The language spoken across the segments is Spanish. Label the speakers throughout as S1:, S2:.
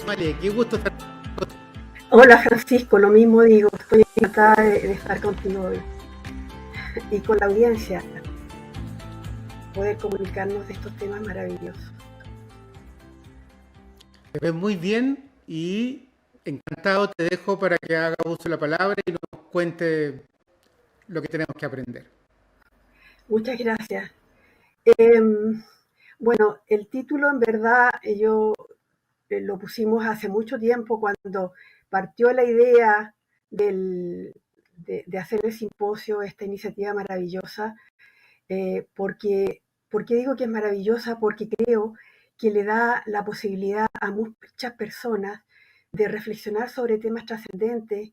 S1: María, qué gusto estar.
S2: Hola Francisco, lo mismo digo, estoy encantada de estar contigo hoy y con la audiencia, poder comunicarnos de estos temas maravillosos.
S1: Te ves muy bien y encantado te dejo para que haga uso de la palabra y nos cuente lo que tenemos que aprender.
S2: Muchas gracias. Eh, bueno, el título en verdad yo lo pusimos hace mucho tiempo cuando partió la idea de hacer el simposio, esta iniciativa maravillosa, porque digo que es maravillosa, porque creo que le da la posibilidad a muchas personas de reflexionar sobre temas trascendentes,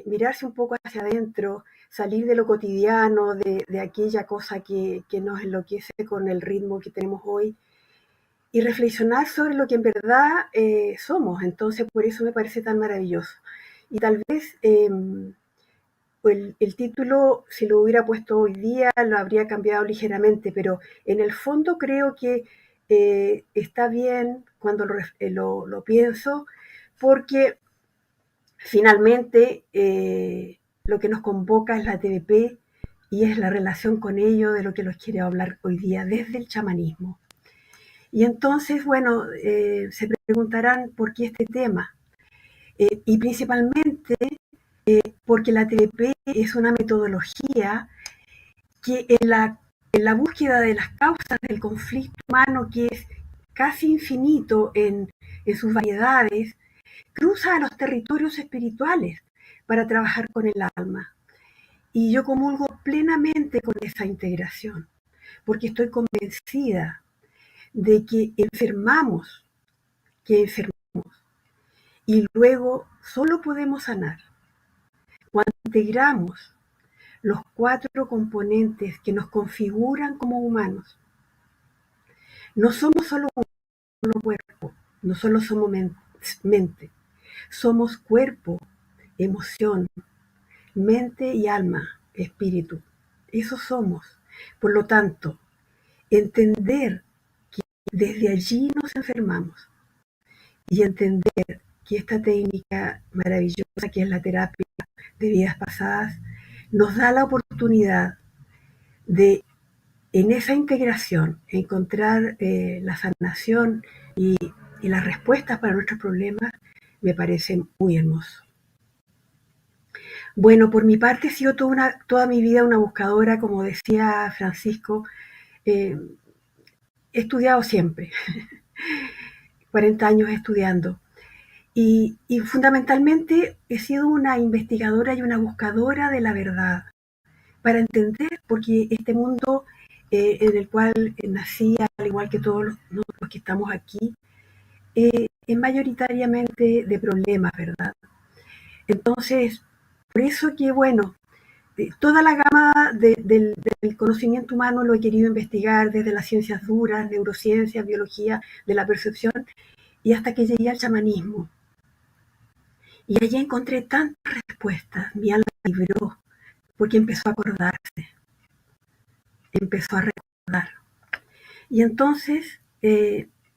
S2: mirarse un poco hacia adentro, salir de lo cotidiano, de aquella cosa que nos enloquece con el ritmo que tenemos hoy, y reflexionar sobre lo que en verdad somos. Entonces, por eso me parece tan maravilloso. Y tal vez el título, si lo hubiera puesto hoy día, lo habría cambiado ligeramente, pero en el fondo creo que está bien cuando lo pienso, porque finalmente lo que nos convoca es la TVP y es la relación con ello de lo que los quiero hablar hoy día desde el chamanismo. Y entonces, bueno, se preguntarán por qué este tema. Y principalmente porque la TVP es una metodología que en la búsqueda de las causas del conflicto humano, que es casi infinito en sus variedades, cruza a los territorios espirituales para trabajar con el alma. Y yo comulgo plenamente con esa integración, porque estoy convencida de que enfermamos y luego solo podemos sanar cuando integramos los 4 componentes que nos configuran como humanos. No somos solo un solo cuerpo, no solo somos mente, somos cuerpo, emoción, mente y alma, espíritu. Eso somos. Por lo tanto, entender que desde allí nos enfermamos y entender que esta técnica maravillosa que es la terapia de vidas pasadas nos da la oportunidad de, en esa integración, encontrar la sanación y las respuestas para nuestros problemas. Me parece muy hermoso. Bueno, por mi parte he sido toda mi vida una buscadora, como decía Francisco. He estudiado siempre, 40 años estudiando. Y fundamentalmente he sido una investigadora y una buscadora de la verdad, para entender, porque este mundo en el cual nací, al igual que todos los que estamos aquí, es mayoritariamente de problemas, ¿verdad? Entonces, por eso que, bueno, toda la gama del conocimiento humano lo he querido investigar desde las ciencias duras, neurociencias, biología, de la percepción, y hasta que llegué al chamanismo. Y allí encontré tantas respuestas, mi alma vibró, porque empezó a acordarse, empezó a recordar. Y entonces,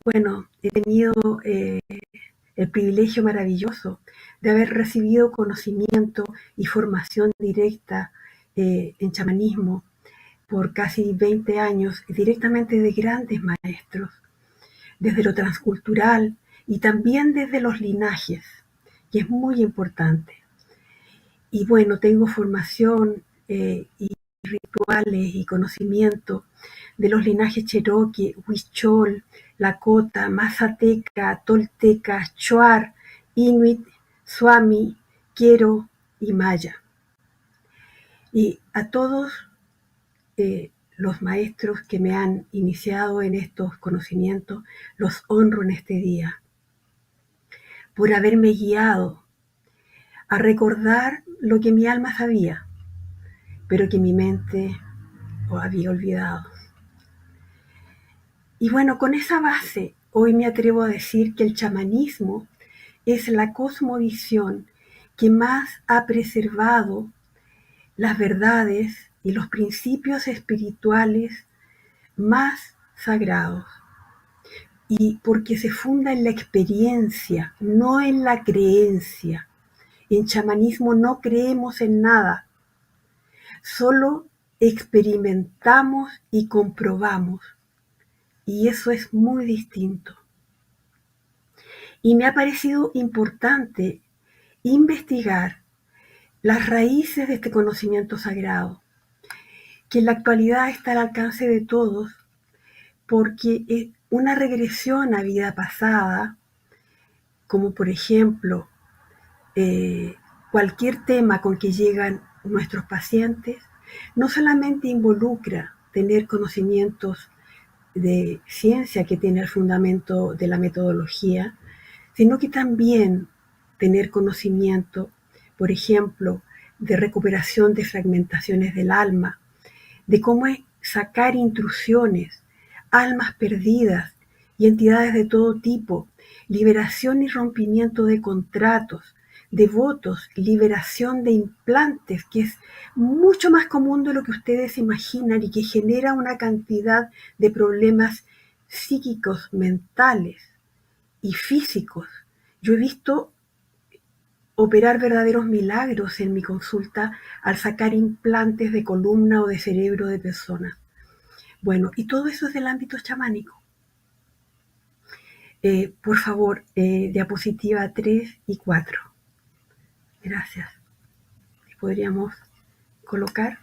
S2: bueno, he tenido el privilegio maravilloso de haber recibido conocimiento y formación directa en chamanismo por casi 20 años, directamente de grandes maestros, desde lo transcultural y también desde los linajes, que es muy importante. Y bueno, tengo formación y rituales y conocimiento de los linajes Cherokee, Huichol, Lakota, Mazateca, Tolteca, Shuar, Inuit, Suami, Quiero y Maya. Y a todos los maestros que me han iniciado en estos conocimientos, los honro en este día por haberme guiado a recordar lo que mi alma sabía, pero que mi mente lo había olvidado. Y bueno, con esa base, hoy me atrevo a decir que el chamanismo es la cosmovisión que más ha preservado las verdades y los principios espirituales más sagrados. y porque se funda en la experiencia, no en la creencia. En chamanismo no creemos en nada, solo experimentamos y comprobamos, y eso es muy distinto. Y me ha parecido importante investigar las raíces de este conocimiento sagrado, que en la actualidad está al alcance de todos, porque es una regresión a vida pasada, como por ejemplo cualquier tema con que llegan nuestros pacientes, no solamente involucra tener conocimientos de ciencia que tiene el fundamento de la metodología, sino que también tener conocimiento, por ejemplo, de recuperación de fragmentaciones del alma, de cómo es sacar intrusiones, almas perdidas y entidades de todo tipo, liberación y rompimiento de contratos, de votos, liberación de implantes, que es mucho más común de lo que ustedes imaginan y que genera una cantidad de problemas psíquicos, mentales y físicos. Yo he visto operar verdaderos milagros en mi consulta al sacar implantes de columna o de cerebro de personas. Bueno, y todo eso es del ámbito chamánico. Por favor, diapositiva 3 y 4. Gracias. Podríamos colocar.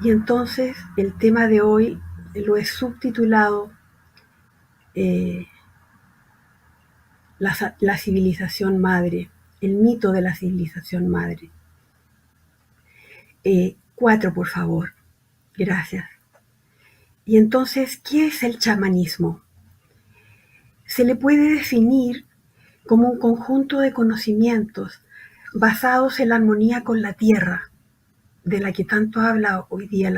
S2: Y entonces el tema de hoy lo he subtitulado la civilización madre, el mito de la civilización madre. 4, por favor. Gracias. Y entonces, ¿qué es el chamanismo? Se le puede definir como un conjunto de conocimientos basados en la armonía con la tierra, de la que tanto habla hoy día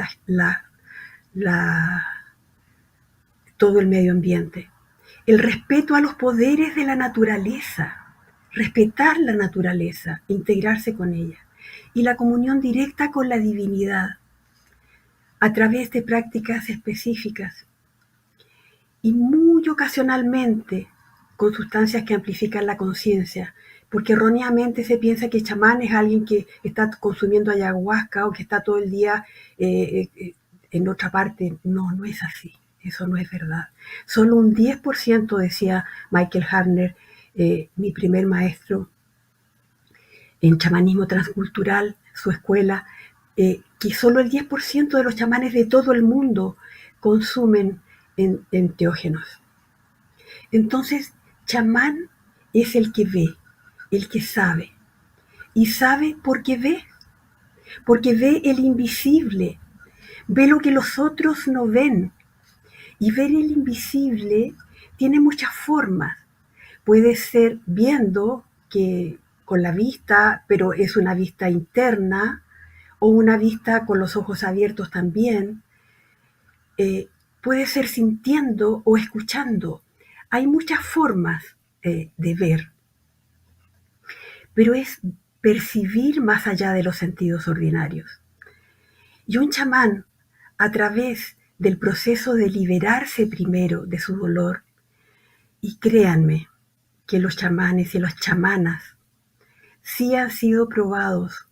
S2: todo el medio ambiente. El respeto a los poderes de la naturaleza, respetar la naturaleza, integrarse con ella, y la comunión directa con la divinidad a través de prácticas específicas y muy ocasionalmente con sustancias que amplifican la conciencia, porque erróneamente se piensa que chamán es alguien que está consumiendo ayahuasca o que está todo el día en otra parte. No, no es así. Eso no es verdad. Solo un 10%, decía Michael Harner, mi primer maestro en chamanismo transcultural, su escuela, que solo el 10% de los chamanes de todo el mundo consumen enteógenos. Entonces, chamán es el que ve, el que sabe. Y sabe porque ve el invisible, ve lo que los otros no ven. Y ver el invisible tiene muchas formas. Puede ser viendo que con la vista, pero es una vista interna, o una vista con los ojos abiertos también. Puede ser sintiendo o escuchando. Hay muchas formas de ver, pero es percibir más allá de los sentidos ordinarios. Y un chamán, a través del proceso de liberarse primero de su dolor, y créanme que los chamanes y las chamanas sí han sido probados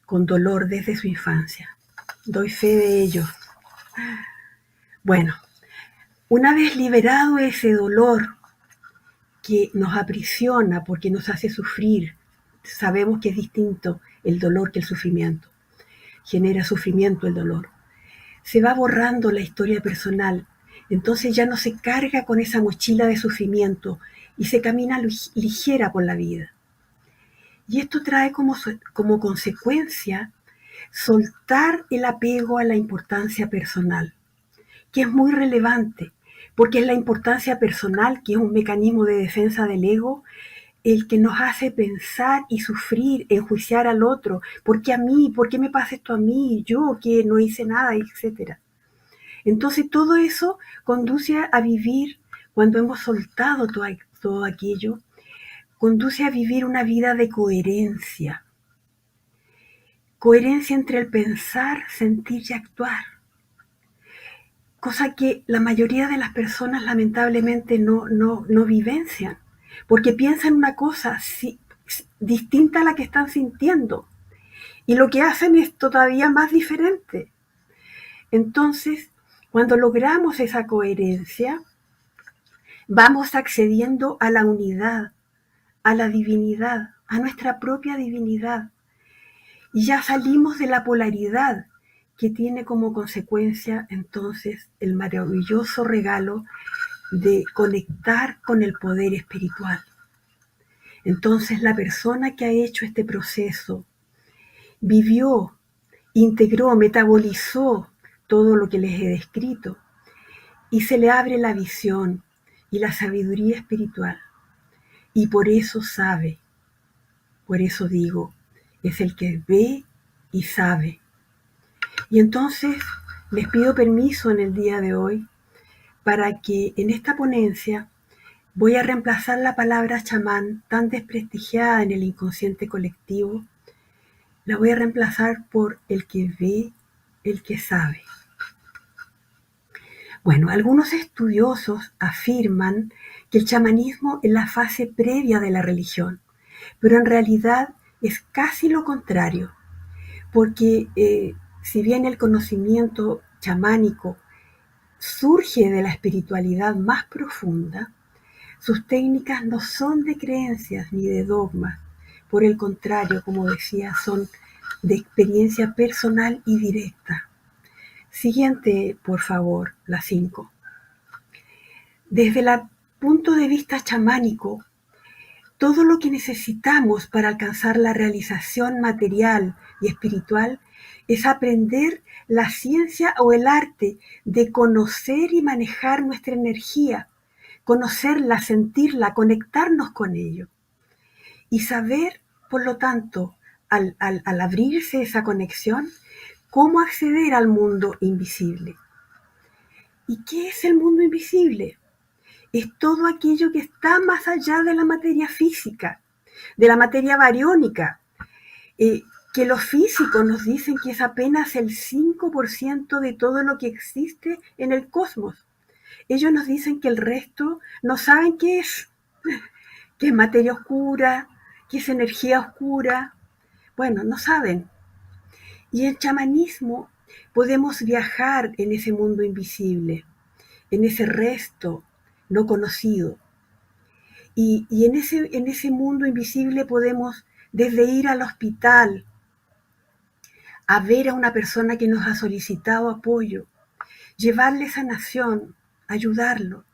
S2: con dolor desde su infancia. Doy fe de ello. Bueno, una vez liberado ese dolor que nos aprisiona porque nos hace sufrir, sabemos que es distinto el dolor que el sufrimiento. Genera sufrimiento el dolor. Se va borrando la historia personal, entonces ya no se carga con esa mochila de sufrimiento y se camina ligera por la vida. Y esto trae como consecuencia soltar el apego a la importancia personal, que es muy relevante, porque es la importancia personal, que es un mecanismo de defensa del ego, el que nos hace pensar y sufrir, enjuiciar al otro. ¿Por qué a mí? ¿Por qué me pasa esto a mí? Yo que no hice nada, etcétera. Entonces todo eso conduce a vivir, cuando hemos soltado todo aquello, conduce a vivir una vida de coherencia, coherencia entre el pensar, sentir y actuar, cosa que la mayoría de las personas lamentablemente no vivencian, porque piensan una cosa distinta a la que están sintiendo, y lo que hacen es todavía más diferente. Entonces, cuando logramos esa coherencia, vamos accediendo a la unidad, a la divinidad, a nuestra propia divinidad. Y ya salimos de la polaridad que tiene como consecuencia entonces el maravilloso regalo de conectar con el poder espiritual. Entonces la persona que ha hecho este proceso vivió, integró, metabolizó todo lo que les he descrito y se le abre la visión y la sabiduría espiritual. Y por eso sabe, por eso digo, es el que ve y sabe. Y entonces les pido permiso en el día de hoy para que en esta ponencia voy a reemplazar la palabra chamán tan desprestigiada en el inconsciente colectivo, la voy a reemplazar por el que ve, el que sabe. Bueno, algunos estudiosos afirman que el chamanismo es la fase previa de la religión, pero en realidad es casi lo contrario, porque si bien el conocimiento chamánico surge de la espiritualidad más profunda, sus técnicas no son de creencias ni de dogmas, por el contrario, como decía, son de experiencia personal y directa. Siguiente, por favor, la 5. Desde el punto de vista chamánico, todo lo que necesitamos para alcanzar la realización material y espiritual es aprender la ciencia o el arte de conocer y manejar nuestra energía, conocerla, sentirla, conectarnos con ello. Y saber, por lo tanto, al abrirse esa conexión, cómo acceder al mundo invisible. ¿Y qué es el mundo invisible? Es todo aquello que está más allá de la materia física, de la materia bariónica, que los físicos nos dicen que es apenas el 5% de todo lo que existe en el cosmos. Ellos nos dicen que el resto no saben qué es materia oscura, qué es energía oscura. Bueno, no saben. Y en chamanismo podemos viajar en ese mundo invisible, en ese resto no conocido. Y en ese mundo invisible podemos desde ir al hospital a ver a una persona que nos ha solicitado apoyo, llevarle sanación, ayudarlo,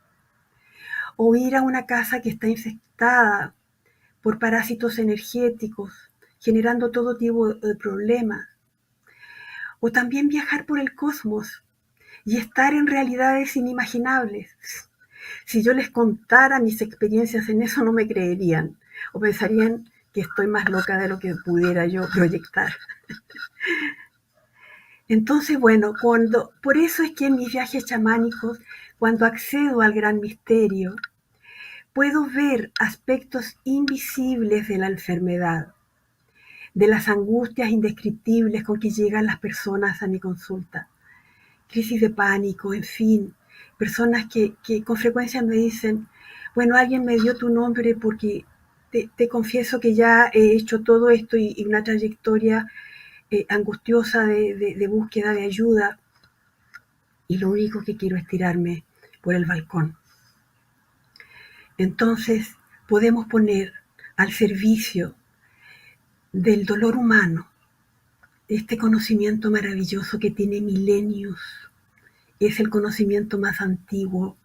S2: o ir a una casa que está infectada por parásitos energéticos, generando todo tipo de problemas, o también viajar por el cosmos y estar en realidades inimaginables. Si yo les contara mis experiencias en eso, no me creerían o pensarían que estoy más loca de lo que pudiera yo proyectar. Entonces, bueno, por eso es que en mis viajes chamánicos, cuando accedo al gran misterio, puedo ver aspectos invisibles de la enfermedad, de las angustias indescriptibles con que llegan las personas a mi consulta, crisis de pánico, en fin, personas que con frecuencia me dicen, bueno, alguien me dio tu nombre porque te confieso que ya he hecho todo esto y una trayectoria angustiosa de búsqueda de ayuda, y lo único que quiero es tirarme por el balcón. Entonces podemos poner al servicio del dolor humano este conocimiento maravilloso que tiene milenios, es el conocimiento más antiguo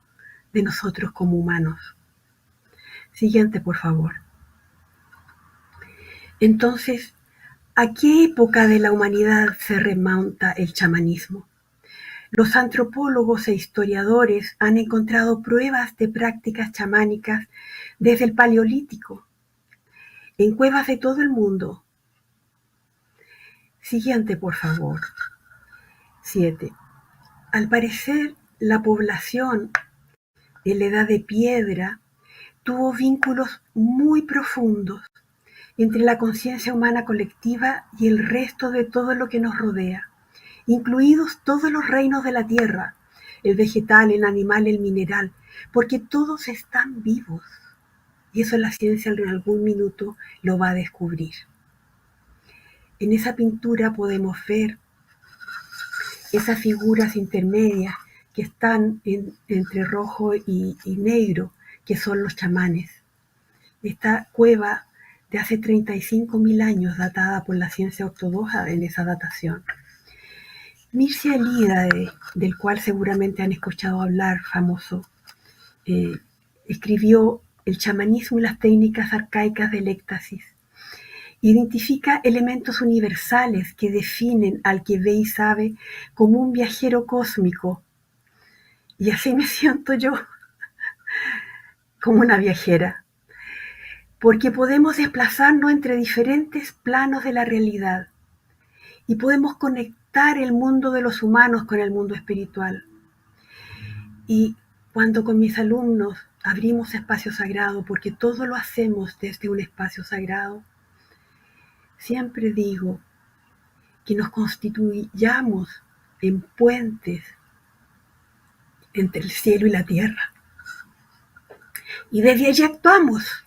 S2: de nosotros como humanos. Siguiente, por favor. Entonces, ¿a qué época de la humanidad se remonta el chamanismo? Los antropólogos e historiadores han encontrado pruebas de prácticas chamánicas desde el Paleolítico, en cuevas de todo el mundo. Siguiente, por favor. 7. Al parecer, la población en la Edad de Piedra tuvo vínculos muy profundos entre la conciencia humana colectiva y el resto de todo lo que nos rodea, incluidos todos los reinos de la tierra, el vegetal, el animal, el mineral, porque todos están vivos. Y eso la ciencia en algún minuto lo va a descubrir. En esa pintura podemos ver esas figuras intermedias que están entre rojo y negro, que son los chamanes. Esta cueva de hace 35.000 años, datada por la ciencia ortodoxa en esa datación. Mircea Eliade, del cual seguramente han escuchado hablar, famoso, escribió El chamanismo y las técnicas arcaicas del éxtasis. Identifica elementos universales que definen al que ve y sabe como un viajero cósmico. Y así me siento yo, como una viajera, porque podemos desplazarnos entre diferentes planos de la realidad y podemos conectar el mundo de los humanos con el mundo espiritual. Y cuando con mis alumnos abrimos espacio sagrado, porque todo lo hacemos desde un espacio sagrado, siempre digo que nos constituyamos en puentes entre el cielo y la tierra. Y desde allí actuamos,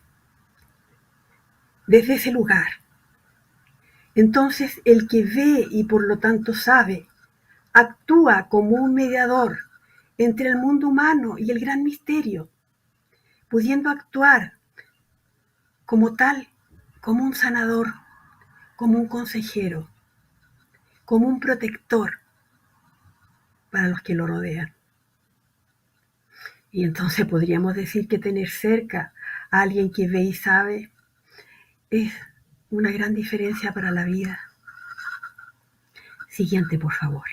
S2: desde ese lugar. Entonces el que ve y por lo tanto sabe, actúa como un mediador entre el mundo humano y el gran misterio, pudiendo actuar como tal, como un sanador, como un consejero, como un protector para los que lo rodean. Y entonces podríamos decir que tener cerca a alguien que ve y sabe es una gran diferencia para la vida. Siguiente, por favor.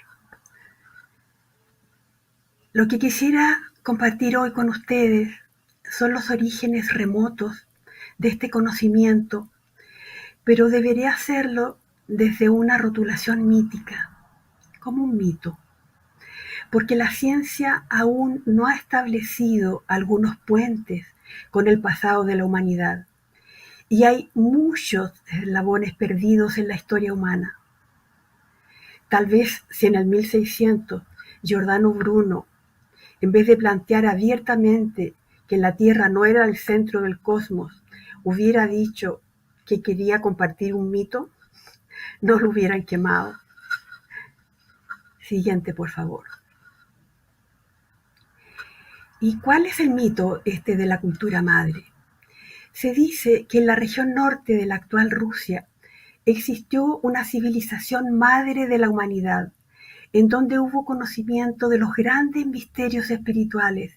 S2: Lo que quisiera compartir hoy con ustedes son los orígenes remotos de este conocimiento, pero deberé hacerlo desde una rotulación mítica, como un mito, porque la ciencia aún no ha establecido algunos puentes con el pasado de la humanidad, y hay muchos eslabones perdidos en la historia humana. Tal vez si en el 1600 Giordano Bruno, en vez de plantear abiertamente que la Tierra no era el centro del cosmos, hubiera dicho que quería compartir un mito, no lo hubieran quemado. Siguiente, por favor. ¿Y cuál es el mito de la cultura madre? Se dice que en la región norte de la actual Rusia existió una civilización madre de la humanidad, en donde hubo conocimiento de los grandes misterios espirituales,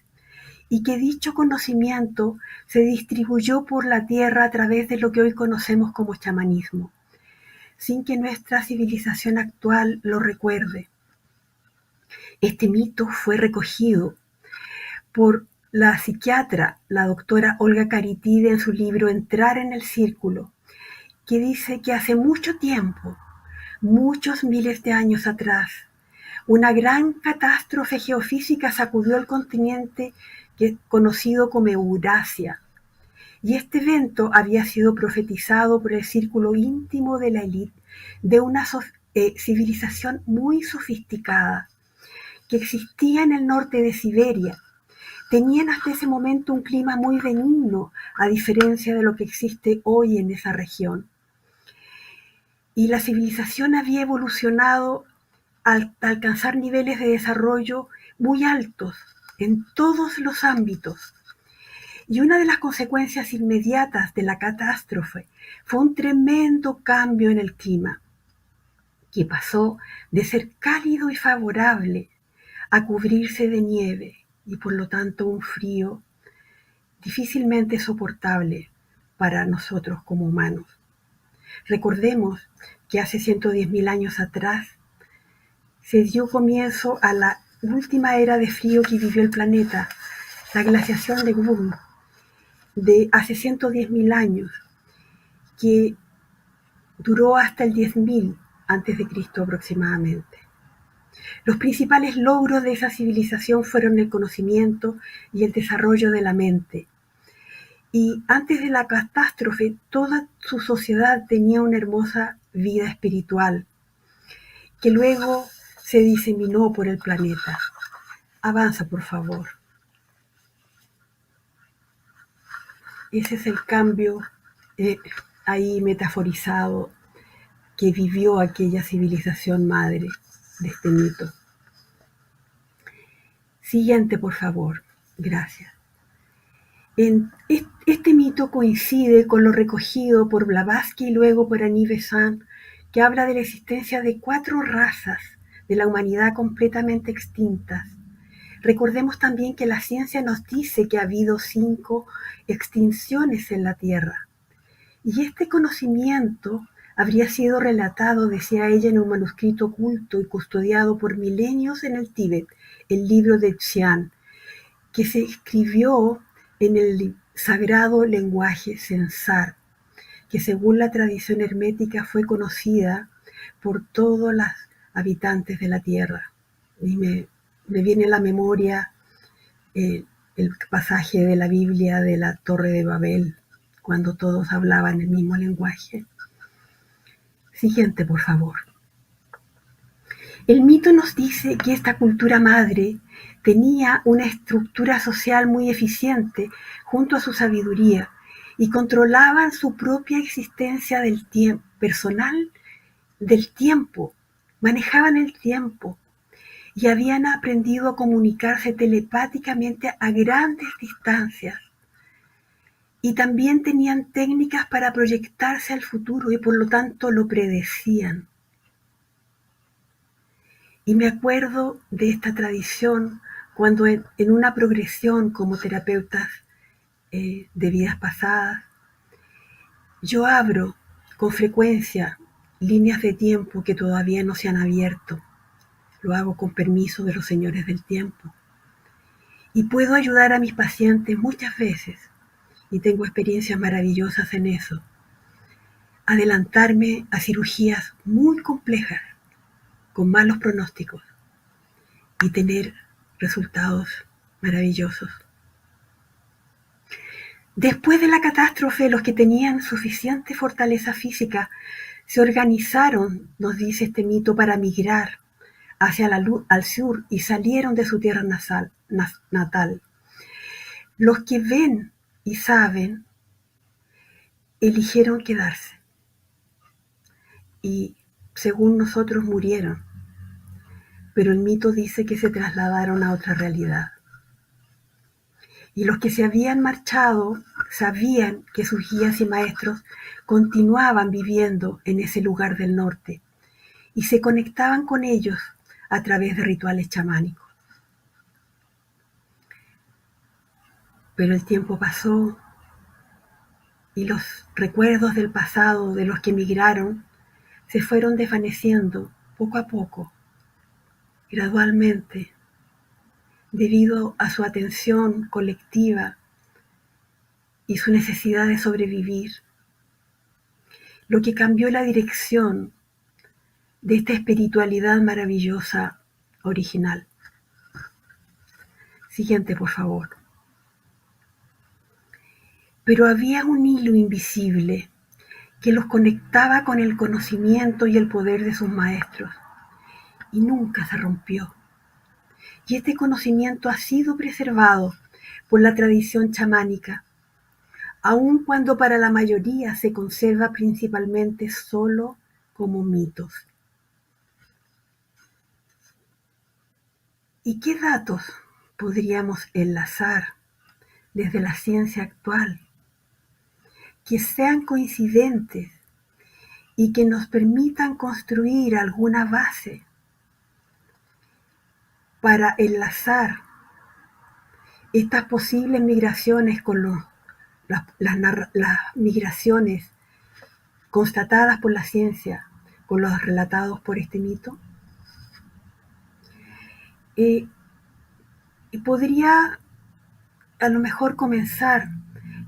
S2: y que dicho conocimiento se distribuyó por la tierra a través de lo que hoy conocemos como chamanismo, sin que nuestra civilización actual lo recuerde. Este mito fue recogido por la psiquiatra, la doctora Olga Caritide, en su libro Entrar en el Círculo, que dice que hace mucho tiempo, muchos miles de años atrás, una gran catástrofe geofísica sacudió el continente conocido como Eurasia. Y este evento había sido profetizado por el círculo íntimo de la élite de una civilización muy sofisticada que existía en el norte de Siberia. Tenían hasta ese momento un clima muy benigno, a diferencia de lo que existe hoy en esa región. Y la civilización había evolucionado al alcanzar niveles de desarrollo muy altos en todos los ámbitos. Y una de las consecuencias inmediatas de la catástrofe fue un tremendo cambio en el clima, que pasó de ser cálido y favorable a cubrirse de nieve y por lo tanto un frío difícilmente soportable para nosotros como humanos. Recordemos que hace 110.000 años atrás se dio comienzo a la última era de frío que vivió el planeta, la glaciación de Grum, de hace 110.000 años, que duró hasta el 10.000 antes de Cristo aproximadamente. Los principales logros de esa civilización fueron el conocimiento y el desarrollo de la mente. Y antes de la catástrofe, toda su sociedad tenía una hermosa vida espiritual que luego se diseminó por el planeta. Avanza, por favor. Ese es el cambio ahí metaforizado que vivió aquella civilización madre de este mito. Siguiente, por favor. Gracias. Este mito coincide con lo recogido por Blavatsky y luego por Annie Besant, que habla de la existencia de 4 razas de la humanidad completamente extintas. Recordemos también que la ciencia nos dice que ha habido 5 extinciones en la Tierra. Y este conocimiento habría sido relatado, decía ella, en un manuscrito oculto y custodiado por milenios en el Tíbet, el libro de Xian, que se escribió en el sagrado lenguaje Sensar, que según la tradición hermética fue conocida por todos los habitantes de la Tierra. Y me viene a la memoria el pasaje de la Biblia de la Torre de Babel, cuando todos hablaban el mismo lenguaje. Siguiente, por favor. El mito nos dice que esta cultura madre tenía una estructura social muy eficiente junto a su sabiduría y controlaban su propia existencia del tiempo, personal del tiempo, manejaban el tiempo y habían aprendido a comunicarse telepáticamente a grandes distancias. Y también tenían técnicas para proyectarse al futuro y por lo tanto lo predecían. Y me acuerdo de esta tradición cuando en una progresión como terapeutas de vidas pasadas, yo abro con frecuencia líneas de tiempo que todavía no se han abierto. Lo hago con permiso de los señores del tiempo. Y puedo ayudar a mis pacientes muchas veces, y tengo experiencias maravillosas en eso, adelantarme a cirugías muy complejas, con malos pronósticos, y tener resultados maravillosos. Después de la catástrofe, los que tenían suficiente fortaleza física se organizaron, nos dice este mito, para migrar hacia al sur y salieron de su tierra natal. Los que ven y saben eligieron quedarse y, según nosotros, murieron, pero el mito dice que se trasladaron a otra realidad. Y los que se habían marchado sabían que sus guías y maestros continuaban viviendo en ese lugar del norte y se conectaban con ellos a través de rituales chamánicos. Pero el tiempo pasó y los recuerdos del pasado de los que emigraron se fueron desvaneciendo poco a poco, gradualmente, debido a su atención colectiva y su necesidad de sobrevivir, lo que cambió la dirección de esta espiritualidad maravillosa original. Siguiente, por favor. Pero había un hilo invisible que los conectaba con el conocimiento y el poder de sus maestros, y nunca se rompió. Y este conocimiento ha sido preservado por la tradición chamánica, aun cuando para la mayoría se conserva principalmente solo como mitos. ¿Y qué datos podríamos enlazar desde la ciencia actual que sean coincidentes y que nos permitan construir alguna base para enlazar estas posibles migraciones con las migraciones constatadas por la ciencia, con los relatados por este mito? Y podría a lo mejor comenzar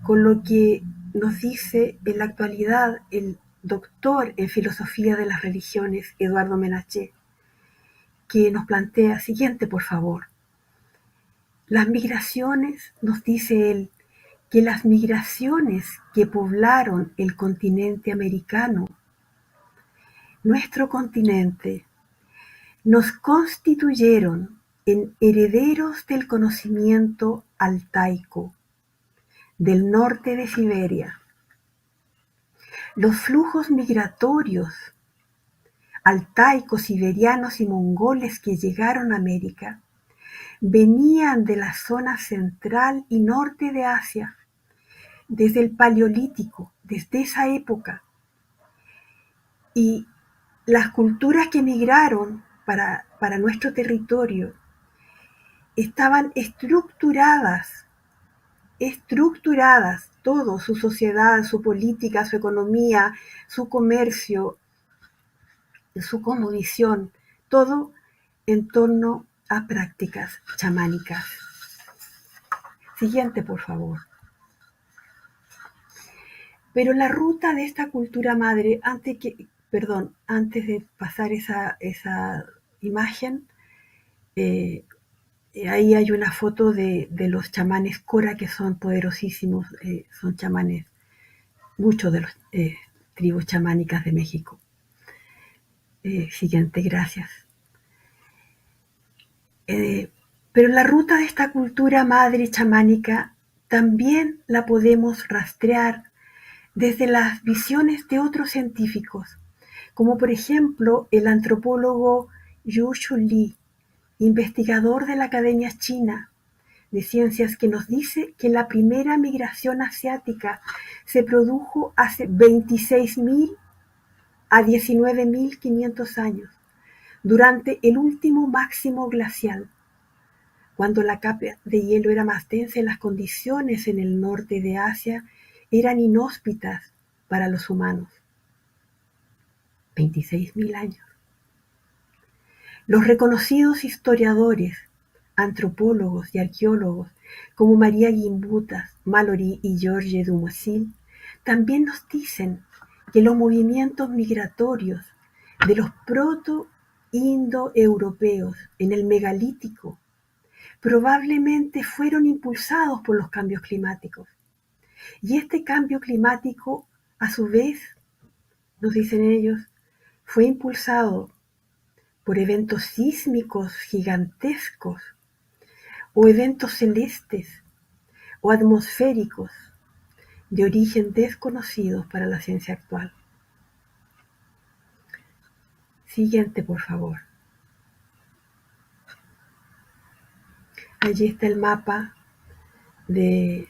S2: con lo que nos dice en la actualidad el doctor en filosofía de las religiones, Eduardo Menaché, que nos plantea siguiente, por favor. Las migraciones, nos dice él, que las migraciones que poblaron el continente americano, nuestro continente, nos constituyeron en herederos del conocimiento altaico del norte de Siberia. Los flujos migratorios altaicos, siberianos y mongoles que llegaron a América venían de la zona central y norte de Asia, desde el Paleolítico, desde esa época. Y las culturas que migraron para nuestro territorio estaban estructuradas, todo, su sociedad, su política, su economía, su comercio, su cosmovisión, todo en torno a prácticas chamánicas. Siguiente, por favor. Pero la ruta de esta cultura madre, antes de pasar esa imagen, ahí hay una foto de los chamanes Cora, que son poderosísimos, son chamanes, muchos de los tribus chamánicas de México. Siguiente, gracias. Pero la ruta de esta cultura madre chamánica también la podemos rastrear desde las visiones de otros científicos, como por ejemplo el antropólogo Yu Li, investigador de la Academia China de Ciencias, que nos dice que la primera migración asiática se produjo hace 26.000 a 19.500 años, durante el último máximo glacial, cuando la capa de hielo era más densa y las condiciones en el norte de Asia eran inhóspitas para los humanos. 26.000 años. Los reconocidos historiadores, antropólogos y arqueólogos como María Gimbutas, Mallory y Georges Dumézil también nos dicen que los movimientos migratorios de los proto-indoeuropeos en el megalítico probablemente fueron impulsados por los cambios climáticos. Y este cambio climático, a su vez, nos dicen ellos, fue impulsado por eventos sísmicos gigantescos, o eventos celestes o atmosféricos de origen desconocido para la ciencia actual. Siguiente, por favor. Allí está el mapa del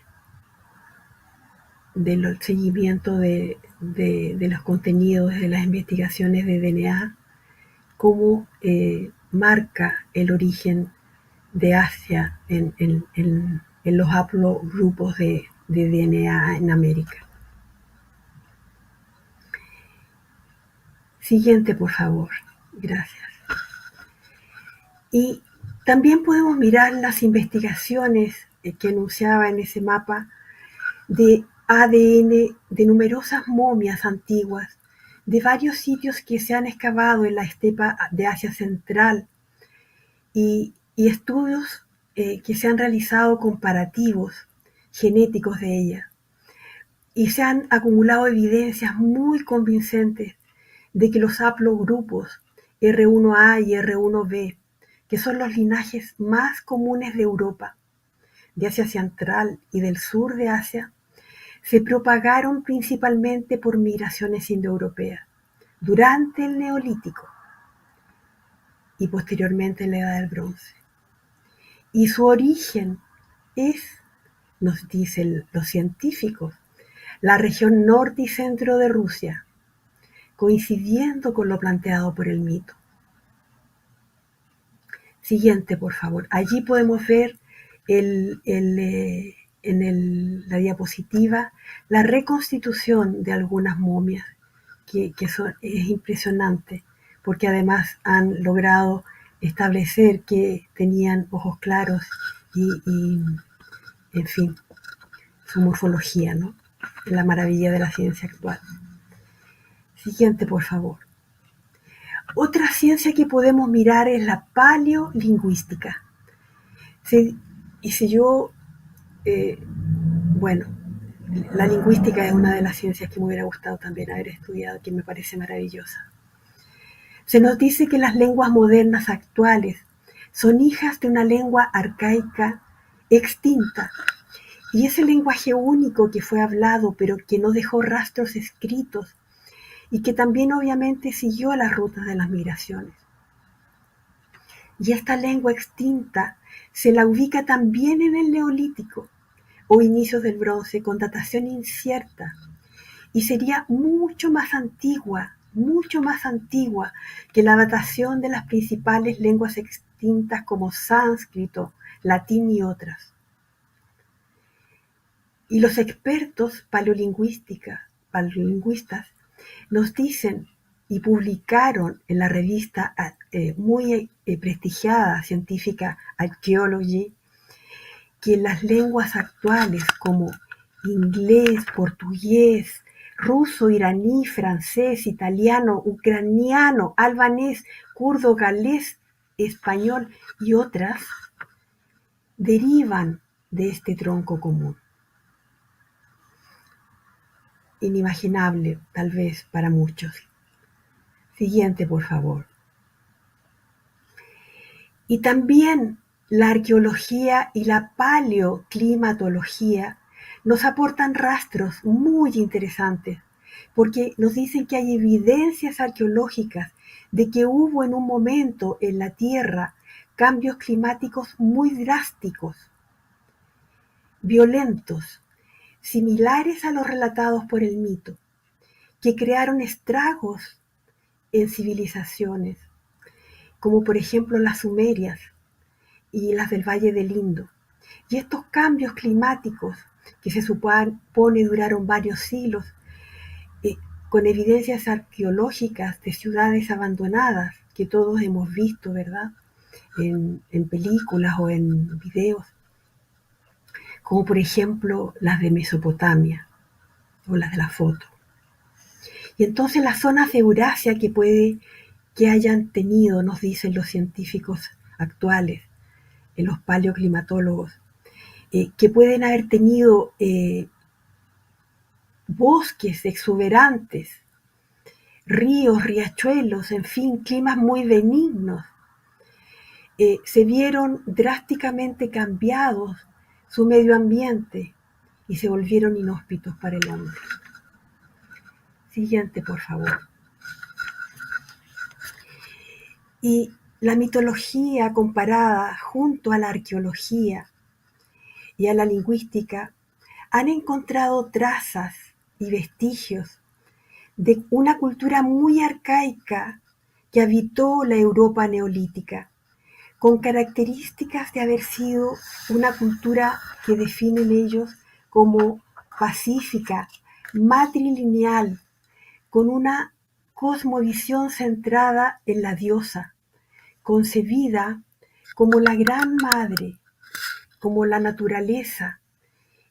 S2: seguimiento de los contenidos de las investigaciones de DNA, cómo marca el origen de Asia en los haplogrupos de DNA en América. Siguiente, por favor. Gracias. Y también podemos mirar las investigaciones que enunciaba en ese mapa de ADN de numerosas momias antiguas de varios sitios que se han excavado en la estepa de Asia Central y estudios que se han realizado comparativos genéticos de ella. Y se han acumulado evidencias muy convincentes de que los haplogrupos R1A y R1B, que son los linajes más comunes de Europa, de Asia Central y del sur de Asia, se propagaron principalmente por migraciones indoeuropeas durante el Neolítico y posteriormente en la Edad del Bronce. Y su origen es, nos dicen los científicos, la región norte y centro de Rusia, coincidiendo con lo planteado por el mito. Siguiente, por favor. Allí podemos ver la diapositiva la reconstitución de algunas momias, que es impresionante, porque además han logrado establecer que tenían ojos claros y en fin, su morfología, ¿no? La maravilla de la ciencia actual. Siguiente, por favor. Otra ciencia que podemos mirar es la paleolingüística. Si yo bueno, la lingüística es una de las ciencias que me hubiera gustado también haber estudiado, que me parece maravillosa. Se nos dice que las lenguas modernas actuales son hijas de una lengua arcaica extinta, y ese lenguaje único que fue hablado pero que no dejó rastros escritos y que también obviamente siguió las rutas de las migraciones. Y esta lengua extinta se la ubica también en el Neolítico o inicios del Bronce con datación incierta, y sería mucho más antigua que la datación de las principales lenguas extintas como sánscrito, latín y otras. Y los expertos paleolingüistas nos dicen y publicaron en la revista muy prestigiada científica Archaeology que las lenguas actuales como inglés, portugués, ruso, iraní, francés, italiano, ucraniano, albanés, kurdo, galés, español y otras derivan de este tronco común. Inimaginable, tal vez, para muchos. Siguiente, por favor. Y también la arqueología y la paleoclimatología nos aportan rastros muy interesantes, porque nos dicen que hay evidencias arqueológicas de que hubo en un momento en la Tierra cambios climáticos muy drásticos, violentos, similares a los relatados por el mito, que crearon estragos en civilizaciones, como por ejemplo las sumerias y las del Valle del Indo. Y estos cambios climáticos, que se supone duraron varios siglos, con evidencias arqueológicas de ciudades abandonadas, que todos hemos visto, ¿verdad?, en películas o en videos, como por ejemplo las de Mesopotamia o las de la foto. Y entonces las zonas de Eurasia que puede que hayan tenido, nos dicen los científicos actuales, los paleoclimatólogos, que pueden haber tenido bosques exuberantes, ríos, riachuelos, en fin, climas muy benignos, se vieron drásticamente cambiados su medio ambiente y se volvieron inhóspitos para el hombre. Siguiente, por favor. Y la mitología comparada junto a la arqueología y a la lingüística han encontrado trazas y vestigios de una cultura muy arcaica que habitó la Europa neolítica, con características de haber sido una cultura que definen ellos como pacífica, matrilineal, con una cosmovisión centrada en la diosa, concebida como la gran madre, como la naturaleza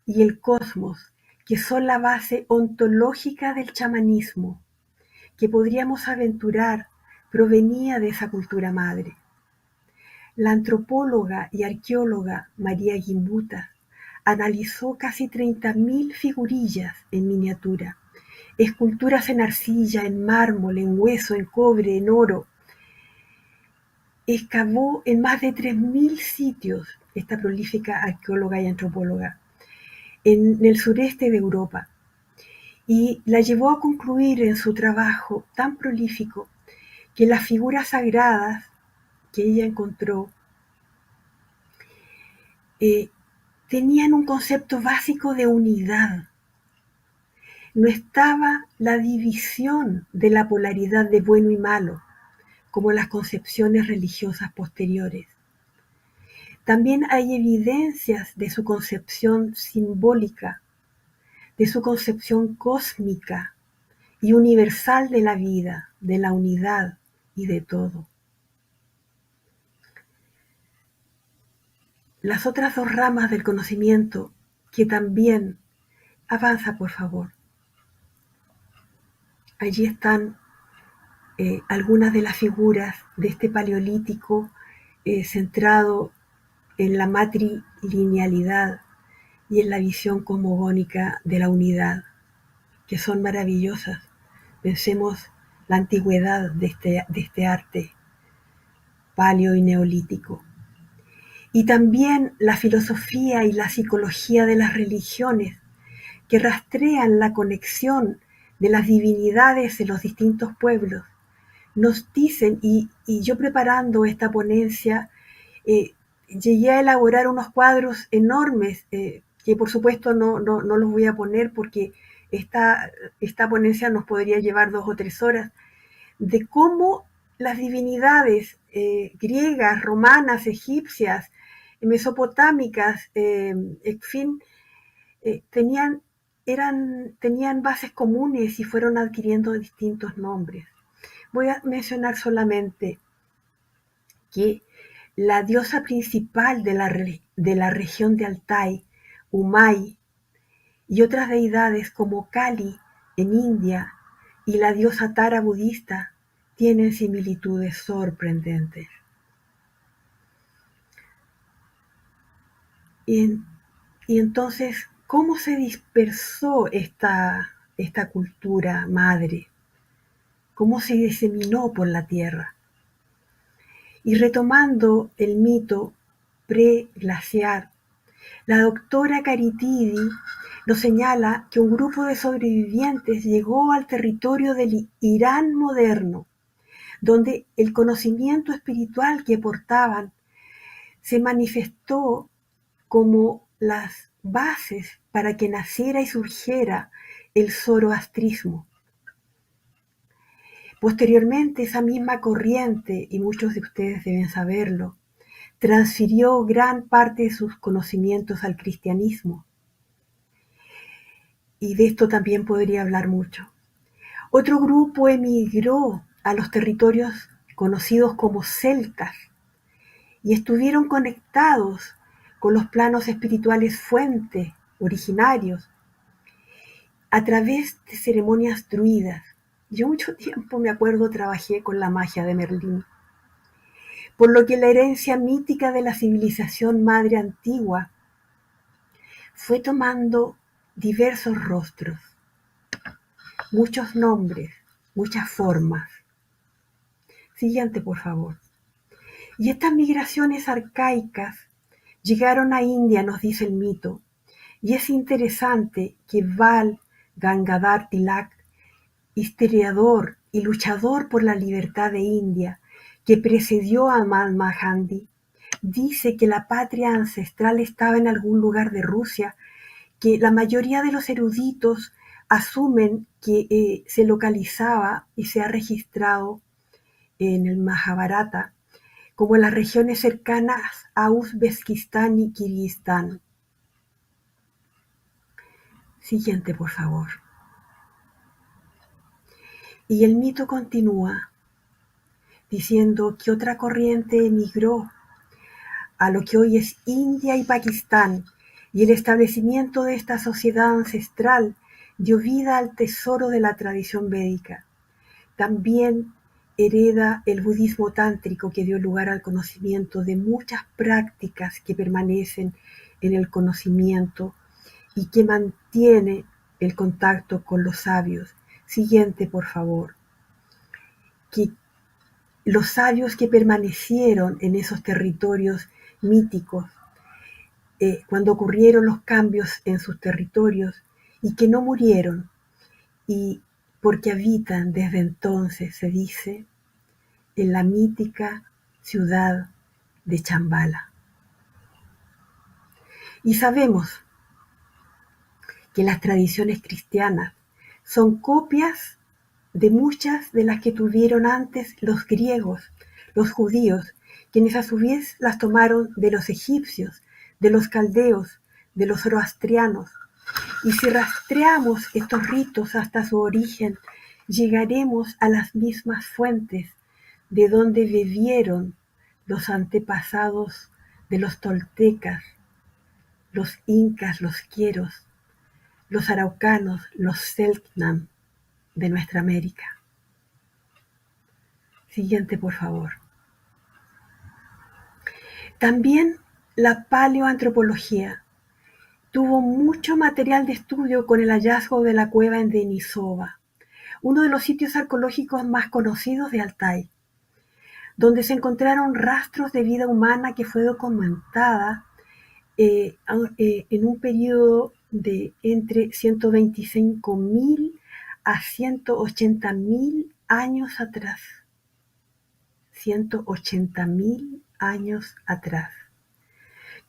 S2: y el cosmos, que son la base ontológica del chamanismo, que podríamos aventurar provenía de esa cultura madre. La antropóloga y arqueóloga María Gimbutas analizó casi 30.000 figurillas en miniatura, esculturas en arcilla, en mármol, en hueso, en cobre, en oro. Excavó en más de 3.000 sitios esta prolífica arqueóloga y antropóloga en el sureste de Europa, y la llevó a concluir en su trabajo tan prolífico que las figuras sagradas que ella encontró tenían un concepto básico de unidad. No estaba la división de la polaridad de bueno y malo, como las concepciones religiosas posteriores. También hay evidencias de su concepción simbólica, de su concepción cósmica y universal de la vida, de la unidad y de todo. Las otras dos ramas del conocimiento que también avanza, por favor. Allí están algunas de las figuras de este paleolítico centrado en la matrilinealidad y en la visión cosmogónica de la unidad, que son maravillosas. Pensemos la antigüedad de este arte paleo y neolítico. Y también la filosofía y la psicología de las religiones, que rastrean la conexión de las divinidades de los distintos pueblos. Nos dicen, y yo preparando esta ponencia, llegué a elaborar unos cuadros enormes, que por supuesto no los voy a poner porque esta ponencia nos podría llevar 2 o 3 horas, de cómo las divinidades griegas, romanas, egipcias, mesopotámicas, en fin, tenían bases comunes y fueron adquiriendo distintos nombres. Voy a mencionar solamente que la diosa principal de la región de Altai, Umay, y otras deidades como Kali en India y la diosa Tara budista tienen similitudes sorprendentes. Y entonces, ¿cómo se dispersó esta cultura madre? ¿Cómo se diseminó por la tierra? Y retomando el mito preglaciar, la doctora Caritidi nos señala que un grupo de sobrevivientes llegó al territorio del Irán moderno, donde el conocimiento espiritual que portaban se manifestó como las bases para que naciera y surgiera el zoroastrismo. Posteriormente, esa misma corriente, y muchos de ustedes deben saberlo, transfirió gran parte de sus conocimientos al cristianismo. Y de esto también podría hablar mucho. Otro grupo emigró a los territorios conocidos como celtas y estuvieron conectados con los planos espirituales fuente, originarios, a través de ceremonias druidas. Yo mucho tiempo, me acuerdo, trabajé con la magia de Merlín, por lo que la herencia mítica de la civilización madre antigua fue tomando diversos rostros, muchos nombres, muchas formas. Siguiente, por favor. Y estas migraciones arcaicas llegaron a India, nos dice el mito, y es interesante que Bal Gangadhar Tilak, historiador y luchador por la libertad de India, que precedió a Mahatma Gandhi, dice que la patria ancestral estaba en algún lugar de Rusia, que la mayoría de los eruditos asumen que se localizaba y se ha registrado en el Mahabharata como en las regiones cercanas a Uzbekistán y Kirguistán. Siguiente, por favor. Y el mito continúa diciendo que otra corriente emigró a lo que hoy es India y Pakistán, y el establecimiento de esta sociedad ancestral dio vida al tesoro de la tradición védica. También hereda el budismo tántrico, que dio lugar al conocimiento de muchas prácticas que permanecen en el conocimiento y que mantiene el contacto con los sabios. Siguiente, por favor. Que los sabios que permanecieron en esos territorios míticos, cuando ocurrieron los cambios en sus territorios, y que no murieron, y porque habitan desde entonces, se dice, en la mítica ciudad de Chambala. Y sabemos que las tradiciones cristianas son copias de muchas de las que tuvieron antes los griegos, los judíos, quienes a su vez las tomaron de los egipcios, de los caldeos, de los zoroastrianos. Y si rastreamos estos ritos hasta su origen, llegaremos a las mismas fuentes de donde bebieron los antepasados de los toltecas, los incas, los quieros, los araucanos, los selknam de nuestra América. Siguiente, por favor. También la paleoantropología tuvo mucho material de estudio con el hallazgo de la cueva en Denisova, uno de los sitios arqueológicos más conocidos de Altai, donde se encontraron rastros de vida humana que fue documentada en un periodo de entre 125.000 a 180.000 años atrás. 180.000 años atrás.